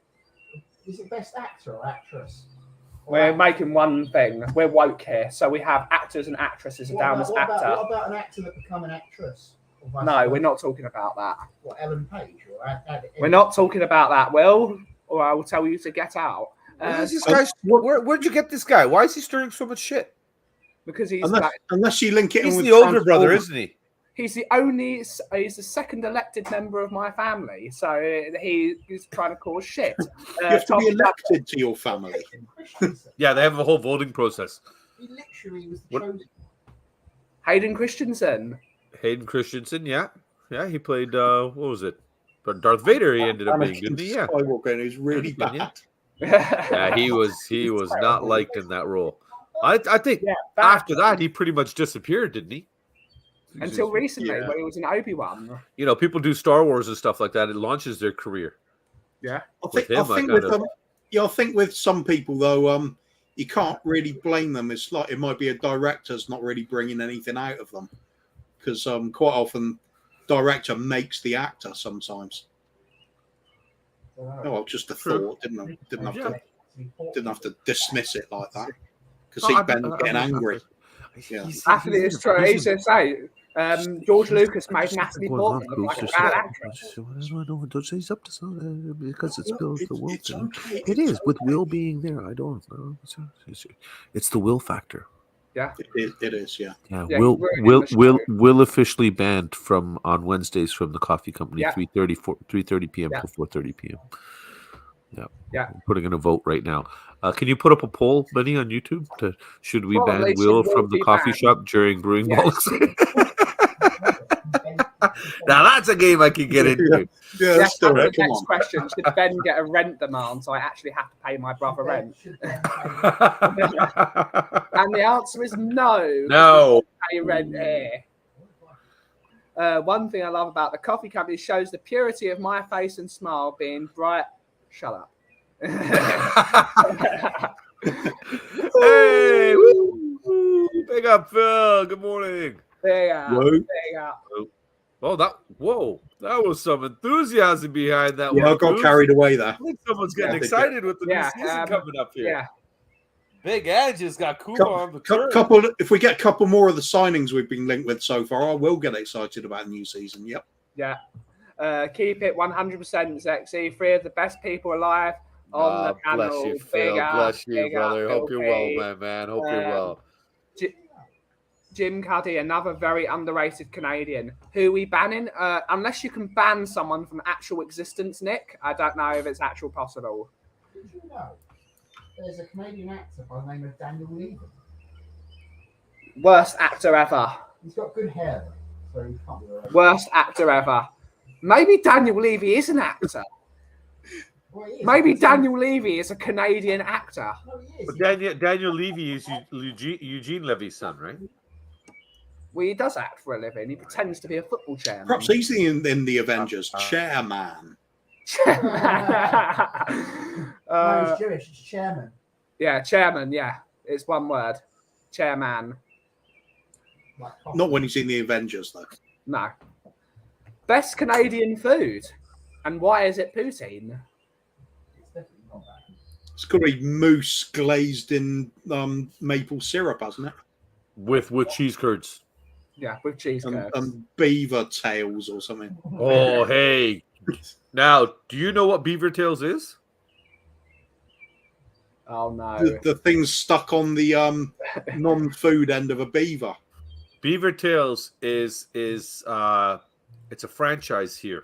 is it best actor or actress? We're making one thing. We're woke here, so we have actors and actresses down as actor. What about an actor that become an actress? No, we're not talking about that. What, Ellen Page? We're not talking about that, Will, or I will tell you to get out. Where'd you get this guy? Why is he stirring so much shit? Because he's unless you link it in with the older brother, isn't he? He's the second elected member of my family, so he's trying to cause shit. You have to be elected to your family. Yeah, they have a whole voting process. He literally was the chosen. Hayden Christensen, yeah. Yeah, he played, what was it? But Darth Vader he ended up being, didn't he? Yeah. Skywalker, he was really bad. Yeah, he was not liked in that role. I think after that, he pretty much disappeared, didn't he? Until recently, when he was in Obi-Wan. You know, people do Star Wars and stuff like that. It launches their career. Yeah. I think with some people, though, you can't really blame them. It's like it might be a director's not really bringing anything out of them. Because quite often, director makes the actor sometimes. Oh, just a thought. Didn't have to dismiss it like that. Because see Ben getting angry. Yeah. Actually, it's true. He's just saying, George Lucas made Natalie Portman look like a bad actress. He's up to something because it's Bill the Will thing. It is with Will being there. I don't know. It's the Will factor. Yeah, it is. Yeah. Will officially banned from on Wednesdays from the coffee company 3:30 p.m. to 4:30 p.m. Yeah. I'm putting in a vote right now. Can you put up a poll, Benny, on YouTube? Should we ban Will from the coffee shop during Brewing Bollocks? Now that's a game I can get into. That's the next question. Should Ben get a rent demand so I actually have to pay my brother rent? And the answer is no. No. Pay rent here. One thing I love about the coffee company shows the purity of my face and smile being bright. Shut up. Hey, woo, big up, Phil. Good morning. Big up. Oh, that was some enthusiasm behind that one. I got carried away there. I think someone's getting excited with the new season coming up here. Yeah. Big Angie's got Kuba on the turn. If we get a couple more of the signings we've been linked with so far, I will get excited about the new season. Yep. Yeah. Keep it 100% sexy. 3 of the best people alive on the panel. Bless you, Phil. Bless you, brother. Hope you're well, my man. Hope you're well. Jim Cuddy, another very underrated Canadian. Who are we banning? Unless you can ban someone from actual existence, Nick, I don't know if it's actual possible. Did you know there's a Canadian actor by the name of Daniel Levy? Worst actor ever. He's got good hair, though, so he can't be right. Worst actor ever. Maybe Daniel Levy is an actor. Well, he is. Maybe Daniel Levy is a Canadian actor. No, he is. But Daniel Levy is Eugene Levy's son, right? Well, he does act for a living. He pretends to be a football chairman. Perhaps he's in the Avengers. Chairman. No, he's Jewish. It's chairman. Yeah, chairman. Yeah, it's one word. Chairman. Like Not when he's in the Avengers, though. No. Best Canadian food, and why is it poutine? It's definitely not that. It's got to be mousse glazed in maple syrup, hasn't it? With cheese curds. Yeah, with cheese curds. And beaver tails or something. Oh, hey. Now, do you know what beaver tails is? Oh no. The thing's stuck on the non-food end of a beaver. Beaver tails is it's a franchise here.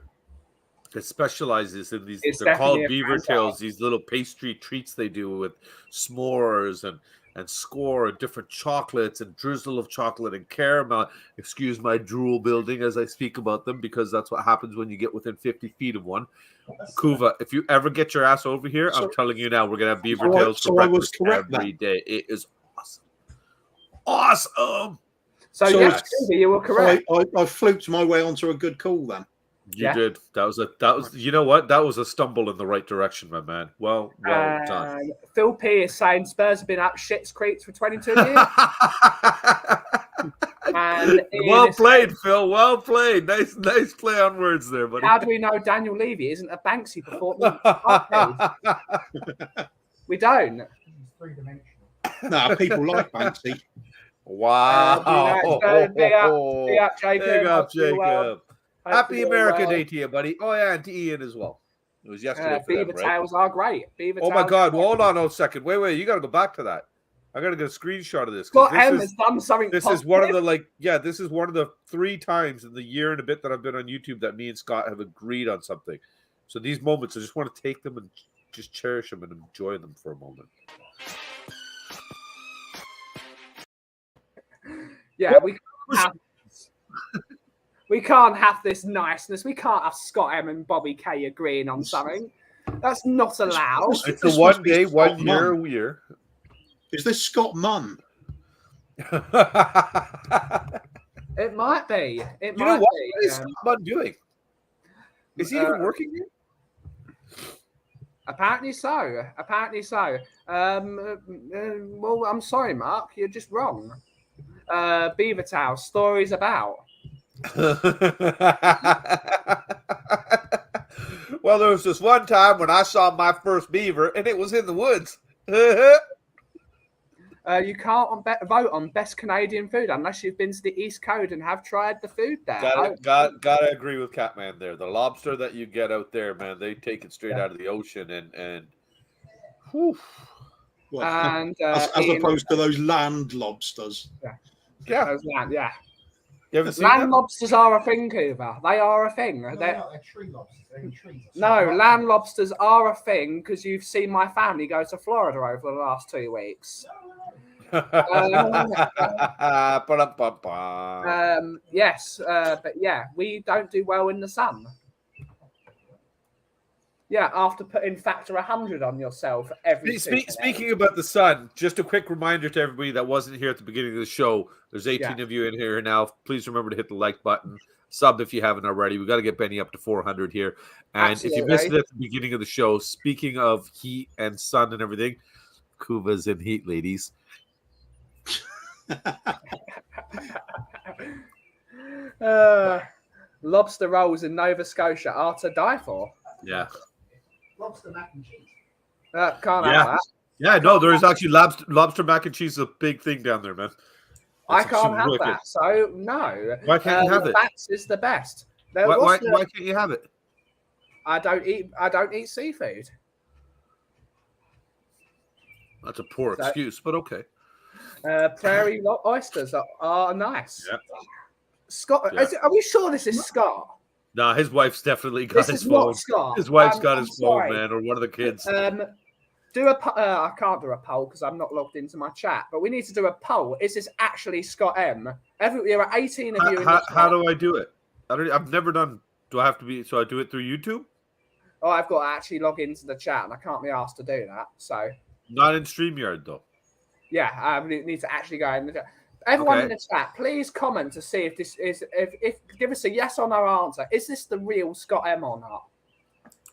It specializes in these. It's They're called definitely a beaver franchise. tails. These little pastry treats they do with s'mores and score and different chocolates and drizzle of chocolate and caramel. Excuse my drool building as I speak about them, because that's what happens when you get within 50 feet of one. Kuva, if you ever get your ass over here, I'm telling you now, we're gonna have beaver tails for breakfast every day. It is awesome. Awesome. So yes, you were correct. I fluked my way onto a good call then. You did. That was. You know what? That was a stumble in the right direction, my man. Well done. Phil P is saying Spurs have been up shit's creeks for 22 years. And well played, Phil. Well played. Nice play on words there, buddy. How do we know Daniel Levy isn't a Banksy performance? We don't. He's three-dimensional. No, people like Banksy. Wow. Big up, Jacob. Big up, Jacob. Happy America well. Day to you, buddy. Oh, yeah, and to Ian as well. It was yesterday for Beaver them, right? tails are great. Oh, my God. Well, hold on a second. Wait. You got to go back to that. I got to get a screenshot of this. Scott M has done something This positive. is one of the, this is one of the 3 times in the year and a bit that I've been on YouTube that me and Scott have agreed on something. So these moments, I just want to take them and just cherish them and enjoy them for a moment. Yeah, we can't have this niceness. We can't have Scott M and Bobby K agreeing on something. That's not allowed. It's a 1 day, 1 year. Is this Scott Munn? It might be. You know what? What is Scott Munn doing? Is he even working here? Apparently so. Well, I'm sorry, Mark. You're just wrong. Beaver Tail, stories about. Well, there was this one time when I saw my first beaver, and it was in the woods. You can't vote on best Canadian food unless you've been to the East Coast and have tried the food there. Gotta agree with Catman there. The lobster that you get out there, man, they take it straight out of the ocean and whew. Well, and as opposed to those land lobsters. Yeah. You haven't seen Land them? lobsters are a thing, Cuba. They are a thing. No, they're tree lobsters. They're in trees. No, land lobsters are a thing because you've seen my family go to Florida over the last 2 weeks. Yes, but yeah, we don't do well in the sun. Yeah, after putting factor 100 on yourself every Speaking about the sun, just a quick reminder to everybody that wasn't here at the beginning of the show. There's 18 of you in here now. Please remember to hit the like button. Sub if you haven't already. We got to get Benny up to 400 here. And If you missed it at the beginning of the show, speaking of heat and sun and everything, Kuva's in heat, ladies. Lobster rolls in Nova Scotia are to die for. Yeah. Lobster mac and cheese. Can't have that. Yeah, no, there is actually lobster mac and cheese is a big thing down there, man. I can't have that, so no. Why can't you have it? Bats is the best. Why can't you have it? I don't eat seafood. That's a poor excuse, but okay. Prairie oysters are nice. Yeah. Scott, Yeah. are we sure this is Scott? No, his wife's definitely got This his is phone. not Scott. His wife's got I'm his phone, sorry. man, or one of the kids. I can't do a poll because I'm not logged into my chat. But we need to do a poll. Is this actually Scott M? There are 18 of you. How do I do it? I've never done. Do I have to be? So I do it through YouTube? Oh, I've got to actually log into the chat, and I can't be asked to do that. So Not in StreamYard though. yeah, I need to actually go in the chat. Everyone in the chat, please comment to see if this is if give us a yes or no answer. Is this the real Scott M or not?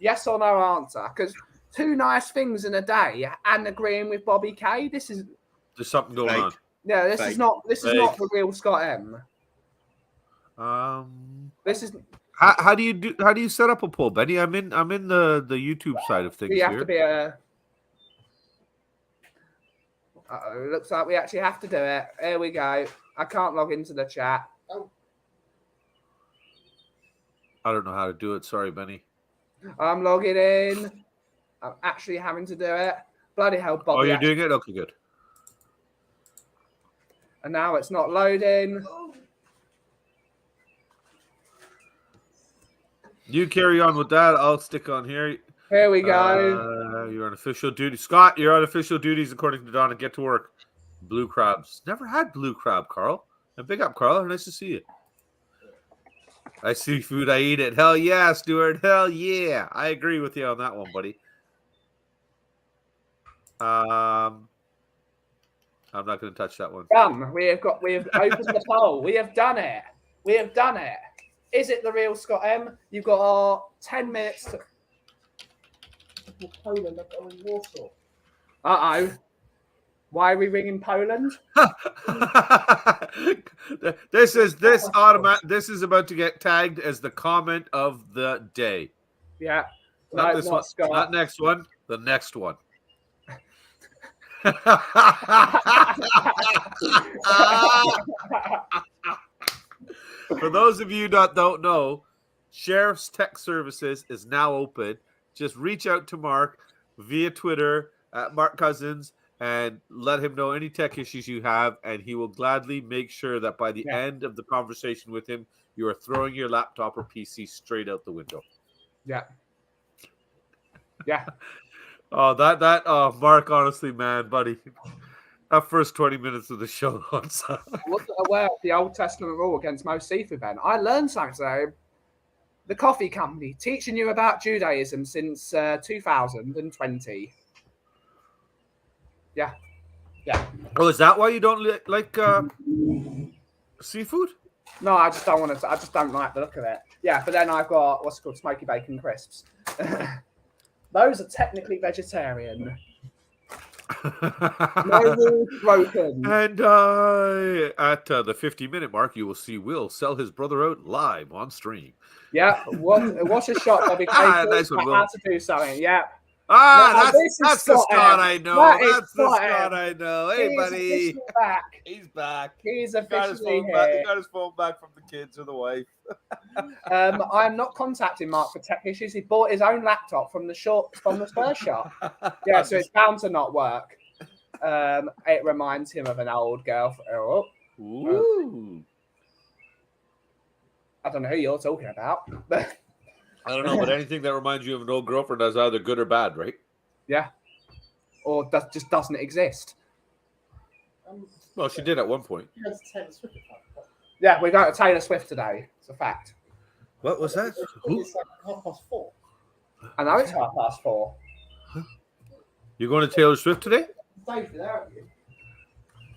Yes or no answer? Because 2 nice things in a day and agreeing with Bobby K. There's something going on. Yeah, this is not the real Scott M. This is how do you set up a poll, Benny? I'm in the YouTube side of things. We have here. to be a. It looks like we actually have to do it. Here we go. I can't log into the chat. I don't know how to do it. Sorry, Benny. I'm logging in. I'm actually having to do it. Bloody hell, Bobby. Oh, you're doing it? Okay, good. And now it's not loading. You carry on with that. I'll stick on here. Here we go. You're on official duty. Scott, you're on official duties according to Donna. Get to work. Blue crabs. Never had blue crab, Carl. And big up, Carl. Nice to see you. I see food, I eat it. Hell yeah, Stuart. Hell yeah. I agree with you on that one, buddy. I'm not going to touch that one. Done. We have opened the poll. We have done it. Is it the real Scott M? You've got 10 minutes to. Poland are going Warsaw. Uh-oh. Why are we ringing Poland? This is about to get tagged as the comment of the day. Yeah. Not No, this one. Scott. Not next one. The next one. For those of you that don't know, Sheriff's Tech Services is now open. Just reach out to Mark via Twitter at Mark Cousins and let him know any tech issues you have, and he will gladly make sure that by the end of the conversation with him, you are throwing your laptop or PC straight out the window. Yeah. Yeah. Oh, Mark, honestly, man, buddy. That first 20 minutes of the show. I wasn't aware of the Old Testament rule against most seafood ban. I learned something today. The coffee company teaching you about Judaism since 2020. Yeah. Oh, is that why you don't like seafood? No, I just don't want to. I just don't like the look of it. Yeah, but then I've got what's called smoky bacon crisps. Those are technically vegetarian. No rules broken. And at the 50-minute mark, you will see Will sell his brother out live on stream. Yeah, watch a shot, Bobby. Nice one, Will. How to do something? Yeah. That's the Scott I know. That's the Scott I know. Hey, buddy. Back. He's back. He's officially here. He got his phone back from the kids or the wife. I'm not contacting Mark for tech issues. He bought his own laptop from the Spurs shop. Yeah, so it's bound to not work. It reminds him of an old girlfriend. Ooh. I don't know who you're talking about. But I don't know, but anything that reminds you of an old girlfriend is either good or bad, right? yeah. Or that just doesn't exist. Well, she did at one point. Yeah, we're going to Taylor Swift today. It's a fact. What was that? It's like 4:30. I know it's 4:30. You're going to Taylor Swift today? Dave, there are you?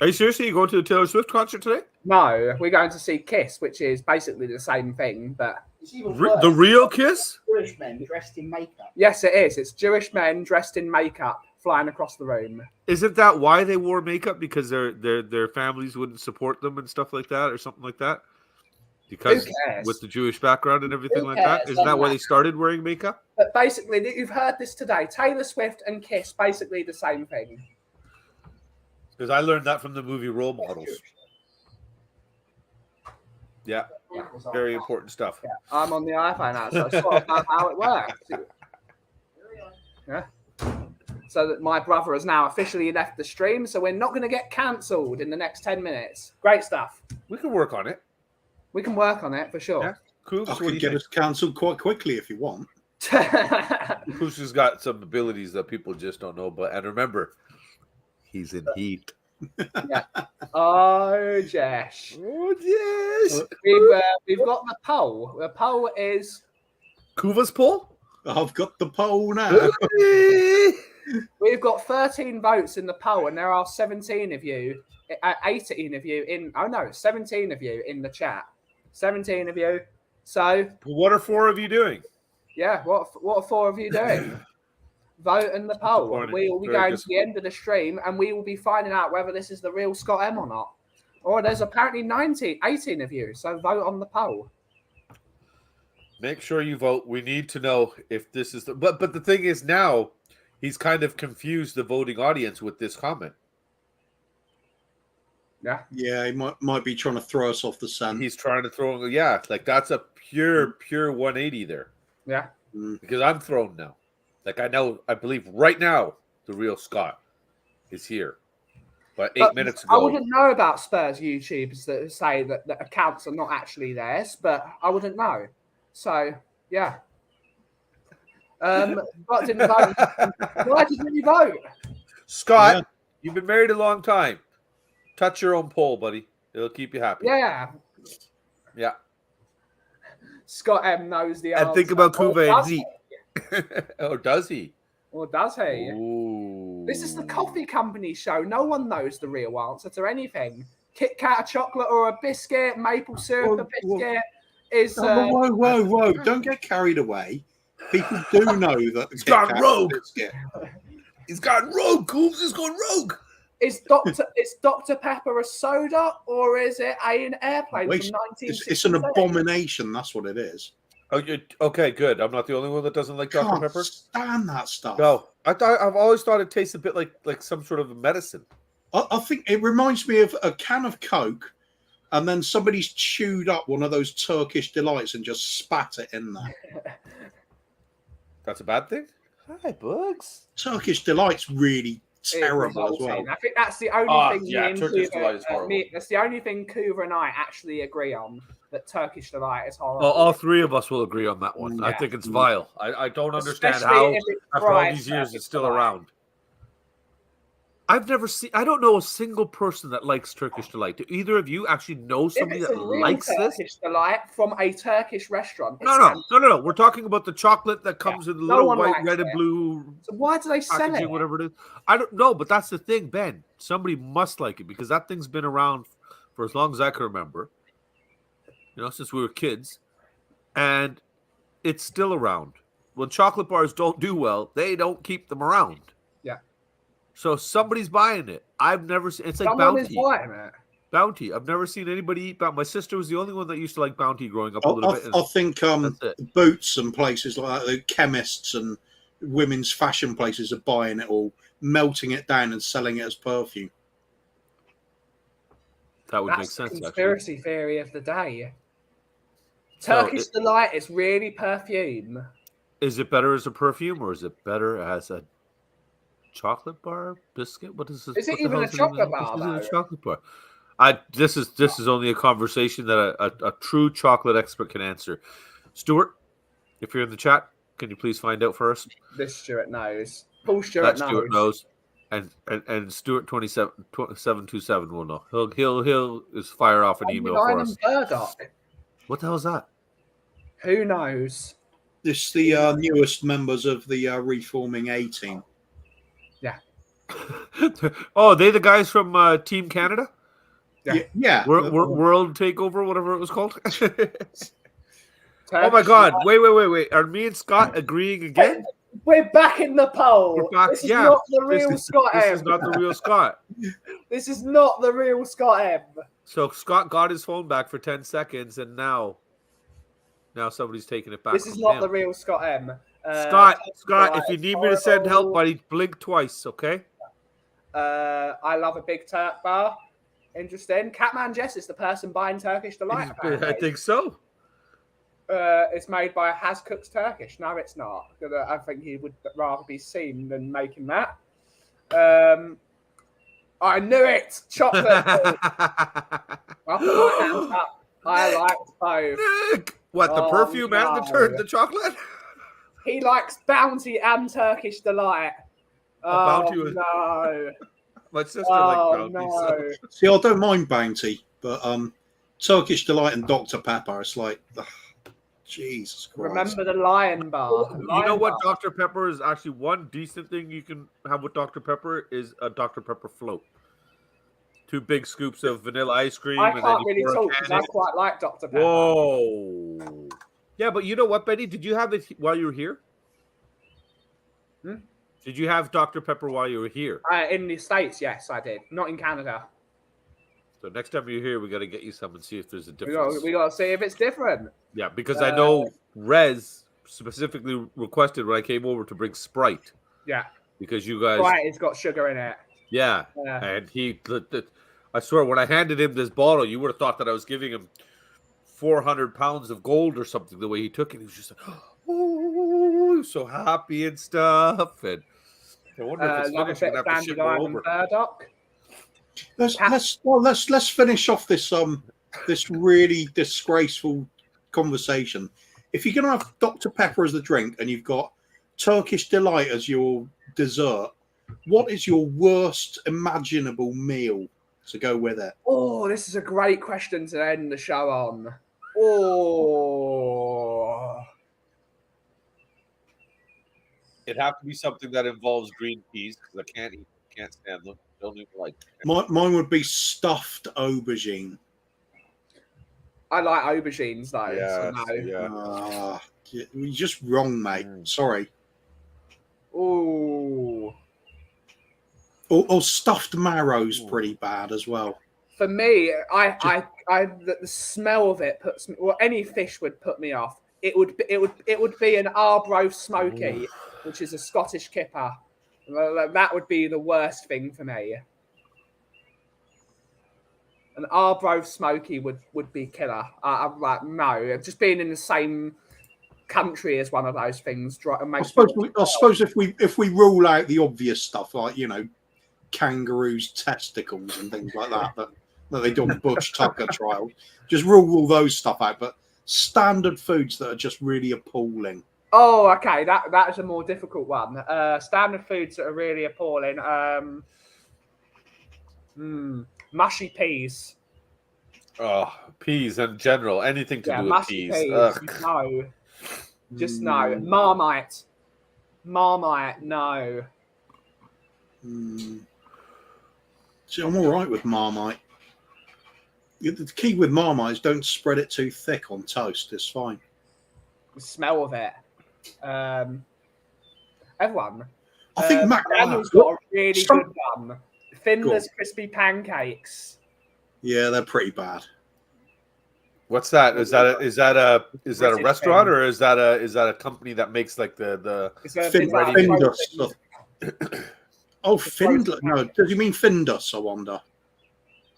Are you seriously? You going to the Taylor Swift concert today? No, we're going to see Kiss, which is basically the same thing, but It's even worse. The real Kiss? Jewish men dressed in makeup. yes, it is. It's Jewish men dressed in makeup flying across the room. Isn't that why they wore makeup? Because their families wouldn't support them and stuff like that, or something like that? Because with the Jewish background and everything like that, isn't that why they started wearing makeup? But basically, you've heard this today. Taylor Swift and Kiss, basically the same thing. Because I learned that from the movie Role Models. Yeah, very important stuff. Yeah, I'm on the iPhone now, so I sort of know how it works. Yeah. So that my brother has now officially left the stream, so we're not going to get cancelled in the next 10 minutes. Great stuff. We can work on it. We can work on it for sure. Yeah. Coops, I could get us cancelled quite quickly if you want. Coops has got some abilities that people just don't know about. And remember, he's in heat. Yeah. Oh, Jesh. Oh, yes. We've got the poll. The poll is... Kuva's poll? I've got the poll now. We've got 13 votes in the poll, and there are 17 of you, 18 of you in... Oh, no, 17 of you in the chat. 17 of you. So... What are 4 of you doing? Yeah, what are 4 of you doing? Vote in the poll. We will be going to the end of the stream, and we will be finding out whether this is the real Scott M or not. Or there's apparently 18 of you, so vote on the poll. Make sure you vote. We need to know if this is the... But the thing is now, he's kind of confused the voting audience with this comment. Yeah. Yeah, he might be trying to throw us off the scent. He's trying to throw... Yeah, like that's a pure 180 there. Yeah. Because I'm thrown now. Like I believe right now, the real Scott is here. But 8 minutes ago... I wouldn't know about Spurs YouTubers that say that accounts are not actually theirs, but I wouldn't know. So, yeah. Scott didn't vote. Why didn't you vote? Scott, you've been married a long time. Touch your own poll, buddy. It'll keep you happy. Yeah. Yeah. Scott M knows the answer. And think about Kuva and Z. Or does he? Or does he? Ooh. This is the coffee company show. No one knows the real answer to anything. Kit Kat, a chocolate or a biscuit, maple syrup, a biscuit is... Whoa. Don't get carried away. People do know that He's gone rogue. Biscuit. He's gone rogue, Coombs. He's gone rogue. Is Dr. Pepper a soda or is it an airplane from 1960? It's an abomination. That's what it is. Okay, good. I'm not the only one that doesn't like Dr. Pepper. Stand that stuff. No, I've always thought it tastes a bit like some sort of medicine. I think it reminds me of a can of Coke, and then somebody's chewed up one of those Turkish delights and just spat it in there. That's a bad thing. Hi, Bugs. Turkish delight's really terrible as well. I think that's the only thing. Yeah, Turkish delight is horrible. That's the only thing Kuva and I actually agree on. That Turkish delight is horrible. Well, all 3 of us will agree on that one. Yeah. I think it's vile. I don't understand Especially how, after all these years, it's still around. I've never seen... I don't know a single person that likes Turkish delight. Do either of you actually know somebody that likes this? Turkish delight from a Turkish restaurant. No. We're talking about the chocolate that comes in the little white, red, and blue. So why do they sell it? Whatever it is. I don't know, but that's the thing, Ben. Somebody must like it because that thing's been around for as long as I can remember. You know, since we were kids, and it's still around. When chocolate bars don't do well, they don't keep them around. Yeah. So somebody's buying it. I've never seen. It's like Someone Bounty. is buying it. Bounty. I've never seen anybody eat Bounty. My sister was the only one that used to like Bounty growing up a little bit. I think Boots and places like that, the chemists and women's fashion places are buying it all, melting it down and selling it as perfume. That would That's make sense. The conspiracy theory of the day. So Turkish delight is really perfume. Is it better as a perfume or is it better as a chocolate bar biscuit? What is this? Is it even a chocolate bar? Is it a chocolate bar? This is only a conversation that a true chocolate expert can answer. Stuart, if you're in the chat, can you please find out for us? This Stuart knows. Paul Stuart knows. And Stuart 727 will know. He'll just fire off an email for us. Burdock. What the hell is that? Who knows? This is the newest members of the reforming A team. Yeah. Oh, they the guys from Team Canada? Yeah. World Takeover, whatever it was called. Oh my God! Wait! Are me and Scott agreeing again? We're back in the poll. We're back, This is yeah. not the real Scott This M. is not the real Scott. This is not the real Scott M. So Scott got his phone back for 10 seconds, and now somebody's taking it back. This is from not him. the real Scott M. Scott, if you need me to send help, buddy, blink twice, okay? I love a big Turk bar. Interesting. Catman Jess is the person buying Turkish Delight. I think so. It's made by Has Cooks Turkish. No, it's not. I think he would rather be seen than making that. I knew it. Chocolate. I'll put my hands up. I liked both. Nick! What, the perfume and the chocolate? He likes Bounty and Turkish Delight. Bounty was... no. My sister liked Bounty. No. So. See, I don't mind Bounty, but Turkish Delight and Dr. Pepper, it's like, Jesus Christ. Remember the Lion Bar. You know what, Dr. Pepper is actually one decent thing you can have with Dr. Pepper is a Dr. Pepper float. 2 big scoops of vanilla ice cream. I and can't then really talk because I quite like Dr. Pepper. Whoa. Yeah, but you know what, Betty? Did you have it while you were here? Did you have Dr. Pepper while you were here? In the States, yes, I did. Not in Canada. So next time you're here, we got to get you some and see if there's a difference. We got to see if it's different. Yeah, because I know Rez specifically requested when I came over to bring Sprite. Yeah. Because you guys... Sprite has got sugar in it. Yeah. And I swear, when I handed him this bottle, you would have thought that I was giving him 400 pounds of gold or something, the way he took it. He was just like, oh, he was so happy and stuff. And I wonder if it's finished. I'm going to have to ship more over. Let's finish off this this really disgraceful conversation. If you're going to have Dr. Pepper as the drink and you've got Turkish Delight as your dessert, what is your worst imaginable meal to go with it? Oh, this is a great question to end the show on. Oh, It'd have to be something that involves green peas because I can't stand them. Don't even like them. Mine would be stuffed aubergine. I like aubergines though. Yeah, so no. Yeah. You're just wrong, mate. Sorry. Oh. Or stuffed marrow's pretty bad as well. For me, the smell of it puts me. Well, any fish would put me off. It would be an Arbroath smoky, which is a Scottish kipper. That would be the worst thing for me. An Arbroath smoky would be killer. I'm like, no, just being in the same country is one of those things. I suppose if we rule out the obvious stuff, like kangaroos' testicles and things like that they do on Butch Tucker trials, just rule all those stuff out. But standard foods that are just really appalling. Oh, okay, that is a more difficult one. Standard foods that are really appalling. Mushy peas. Oh, peas in general, anything to do with mushy peas. No, just no. Marmite, no. See, I'm all right with Marmite. The key with Marmite is don't spread it too thick on toast. It's fine. The smell of it. Everyone. I think Daniel's got a really good one. Finder's crispy pancakes. Yeah, they're pretty bad. What's that? Is that a restaurant or is that a company that makes like the Findus? Oh, Findus. No, does you mean Findus? I wonder.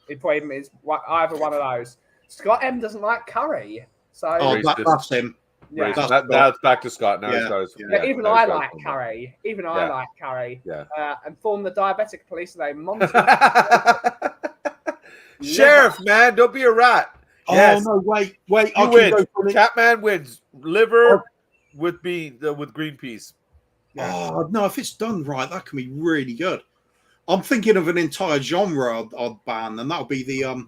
It probably is either one of those. Scott M doesn't like curry, so that's him. Yeah, now it's back to Scott. Now even I like curry. Even I like curry. Yeah. And form the diabetic police name Monty. Sheriff, man, don't be a rat. Oh no! Wait! You win. Catman wins. Liver with green peas. Yeah. Oh no! If it's done right, that can be really good. I'm thinking of an entire genre I'd ban, and that'll be the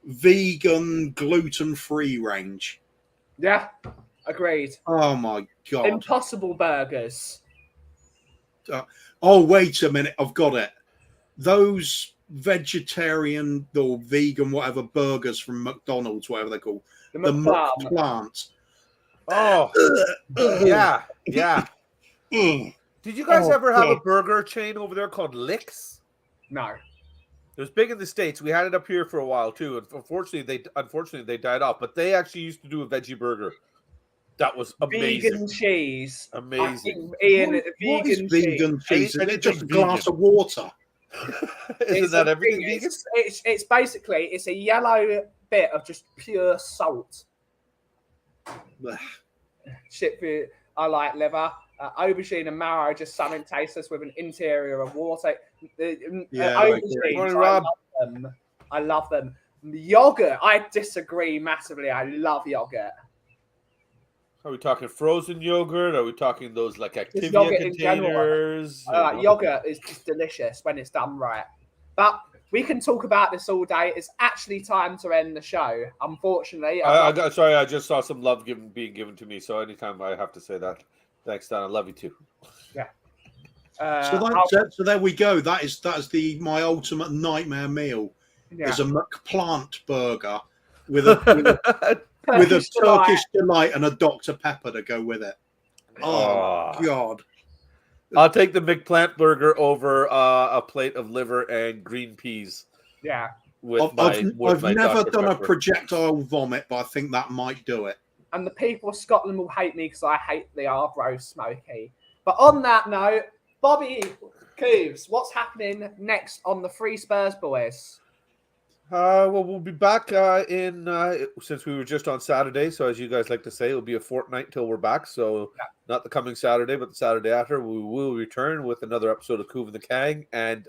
vegan gluten-free range. Yeah, agreed. Oh my god! Impossible burgers. Oh wait a minute! I've got it. Those vegetarian or vegan whatever burgers from McDonald's, whatever they're called, the McPlant. Oh, yeah. Did you guys ever have yeah. a burger chain over there called Licks? No. It was big in the States. We had it up here for a while too. And unfortunately they died off. But they actually used to do a veggie burger. That was amazing. Vegan cheese. Amazing. Ian, What is vegan cheese? Is it just a vegan. glass of water? Isn't that everything vegan? It's basically a yellow bit of just pure salt. Shit food. I like liver. Aubergine and marrow, just something tasteless with an interior of water. Aubergines, I love them. Yogurt, I disagree massively. I love yogurt. Are we talking frozen yogurt? Are we talking those like Activia containers? Yogurt is just delicious when it's done right. But we can talk about this all day. It's actually time to end the show. Unfortunately, I just saw some love being given to me. So anytime I have to say that, thanks, Dan. I love you too. Yeah. So there we go. That is my ultimate nightmare meal. Yeah. Is a McPlant burger with a Turkish delight and a Dr. Pepper to go with it. Oh God! I'll take the McPlant burger over a plate of liver and green peas. Yeah. I've never done a projectile vomit, but I think that might do it. And the people of Scotland will hate me because I hate the Arbro Smoky. But on that note, Bobby Cooves, what's happening next on the Free Spurs Boys? Well, we'll be back since we were just on Saturday. So as you guys like to say, it'll be a fortnight till we're back. So not the coming Saturday, but the Saturday after, we will return with another episode of Coov and the Kang. And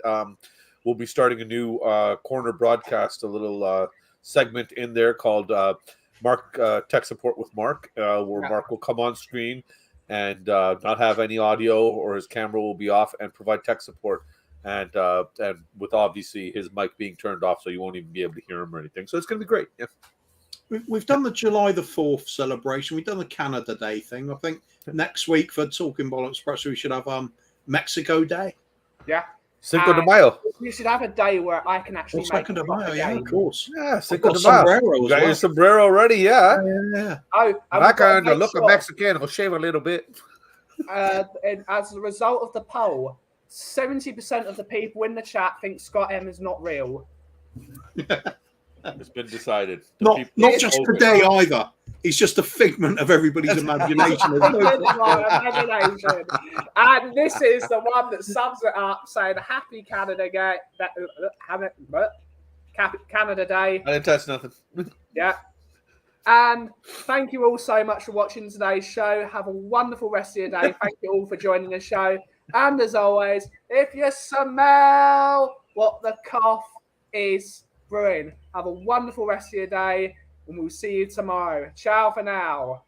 we'll be starting a new corner broadcast, a little segment in there called Mark Tech Support with Mark, where Mark will come on screen and not have any audio, or his camera will be off, and provide tech support. And with obviously his mic being turned off, so you won't even be able to hear him or anything. So it's going to be great. Yeah. We've done the July the 4th celebration. We've done the Canada Day thing. I think next week for Talking Bollocks, perhaps we should have Mexico Day. Yeah. Cinco de Mayo. You should have a day where I can actually make Cinco de Mayo, yeah, of course. Yeah, Cinco de Mayo. You got your sombrero ready, yeah. Yeah. I kind of look a Mexican. I'll shave a little bit. And as a result of the poll, 70% of the people in the chat think Scott M is not real. It's been decided. Not just today either. He's just a figment of everybody's imagination. And this is the one that sums it up, saying Happy Canada Day. Canada Day. I didn't touch nothing. Yeah. And thank you all so much for watching today's show. Have a wonderful rest of your day. Thank you all for joining the show. And as always, if you smell what the cough is brewing, have a wonderful rest of your day, and we'll see you tomorrow. Ciao for now.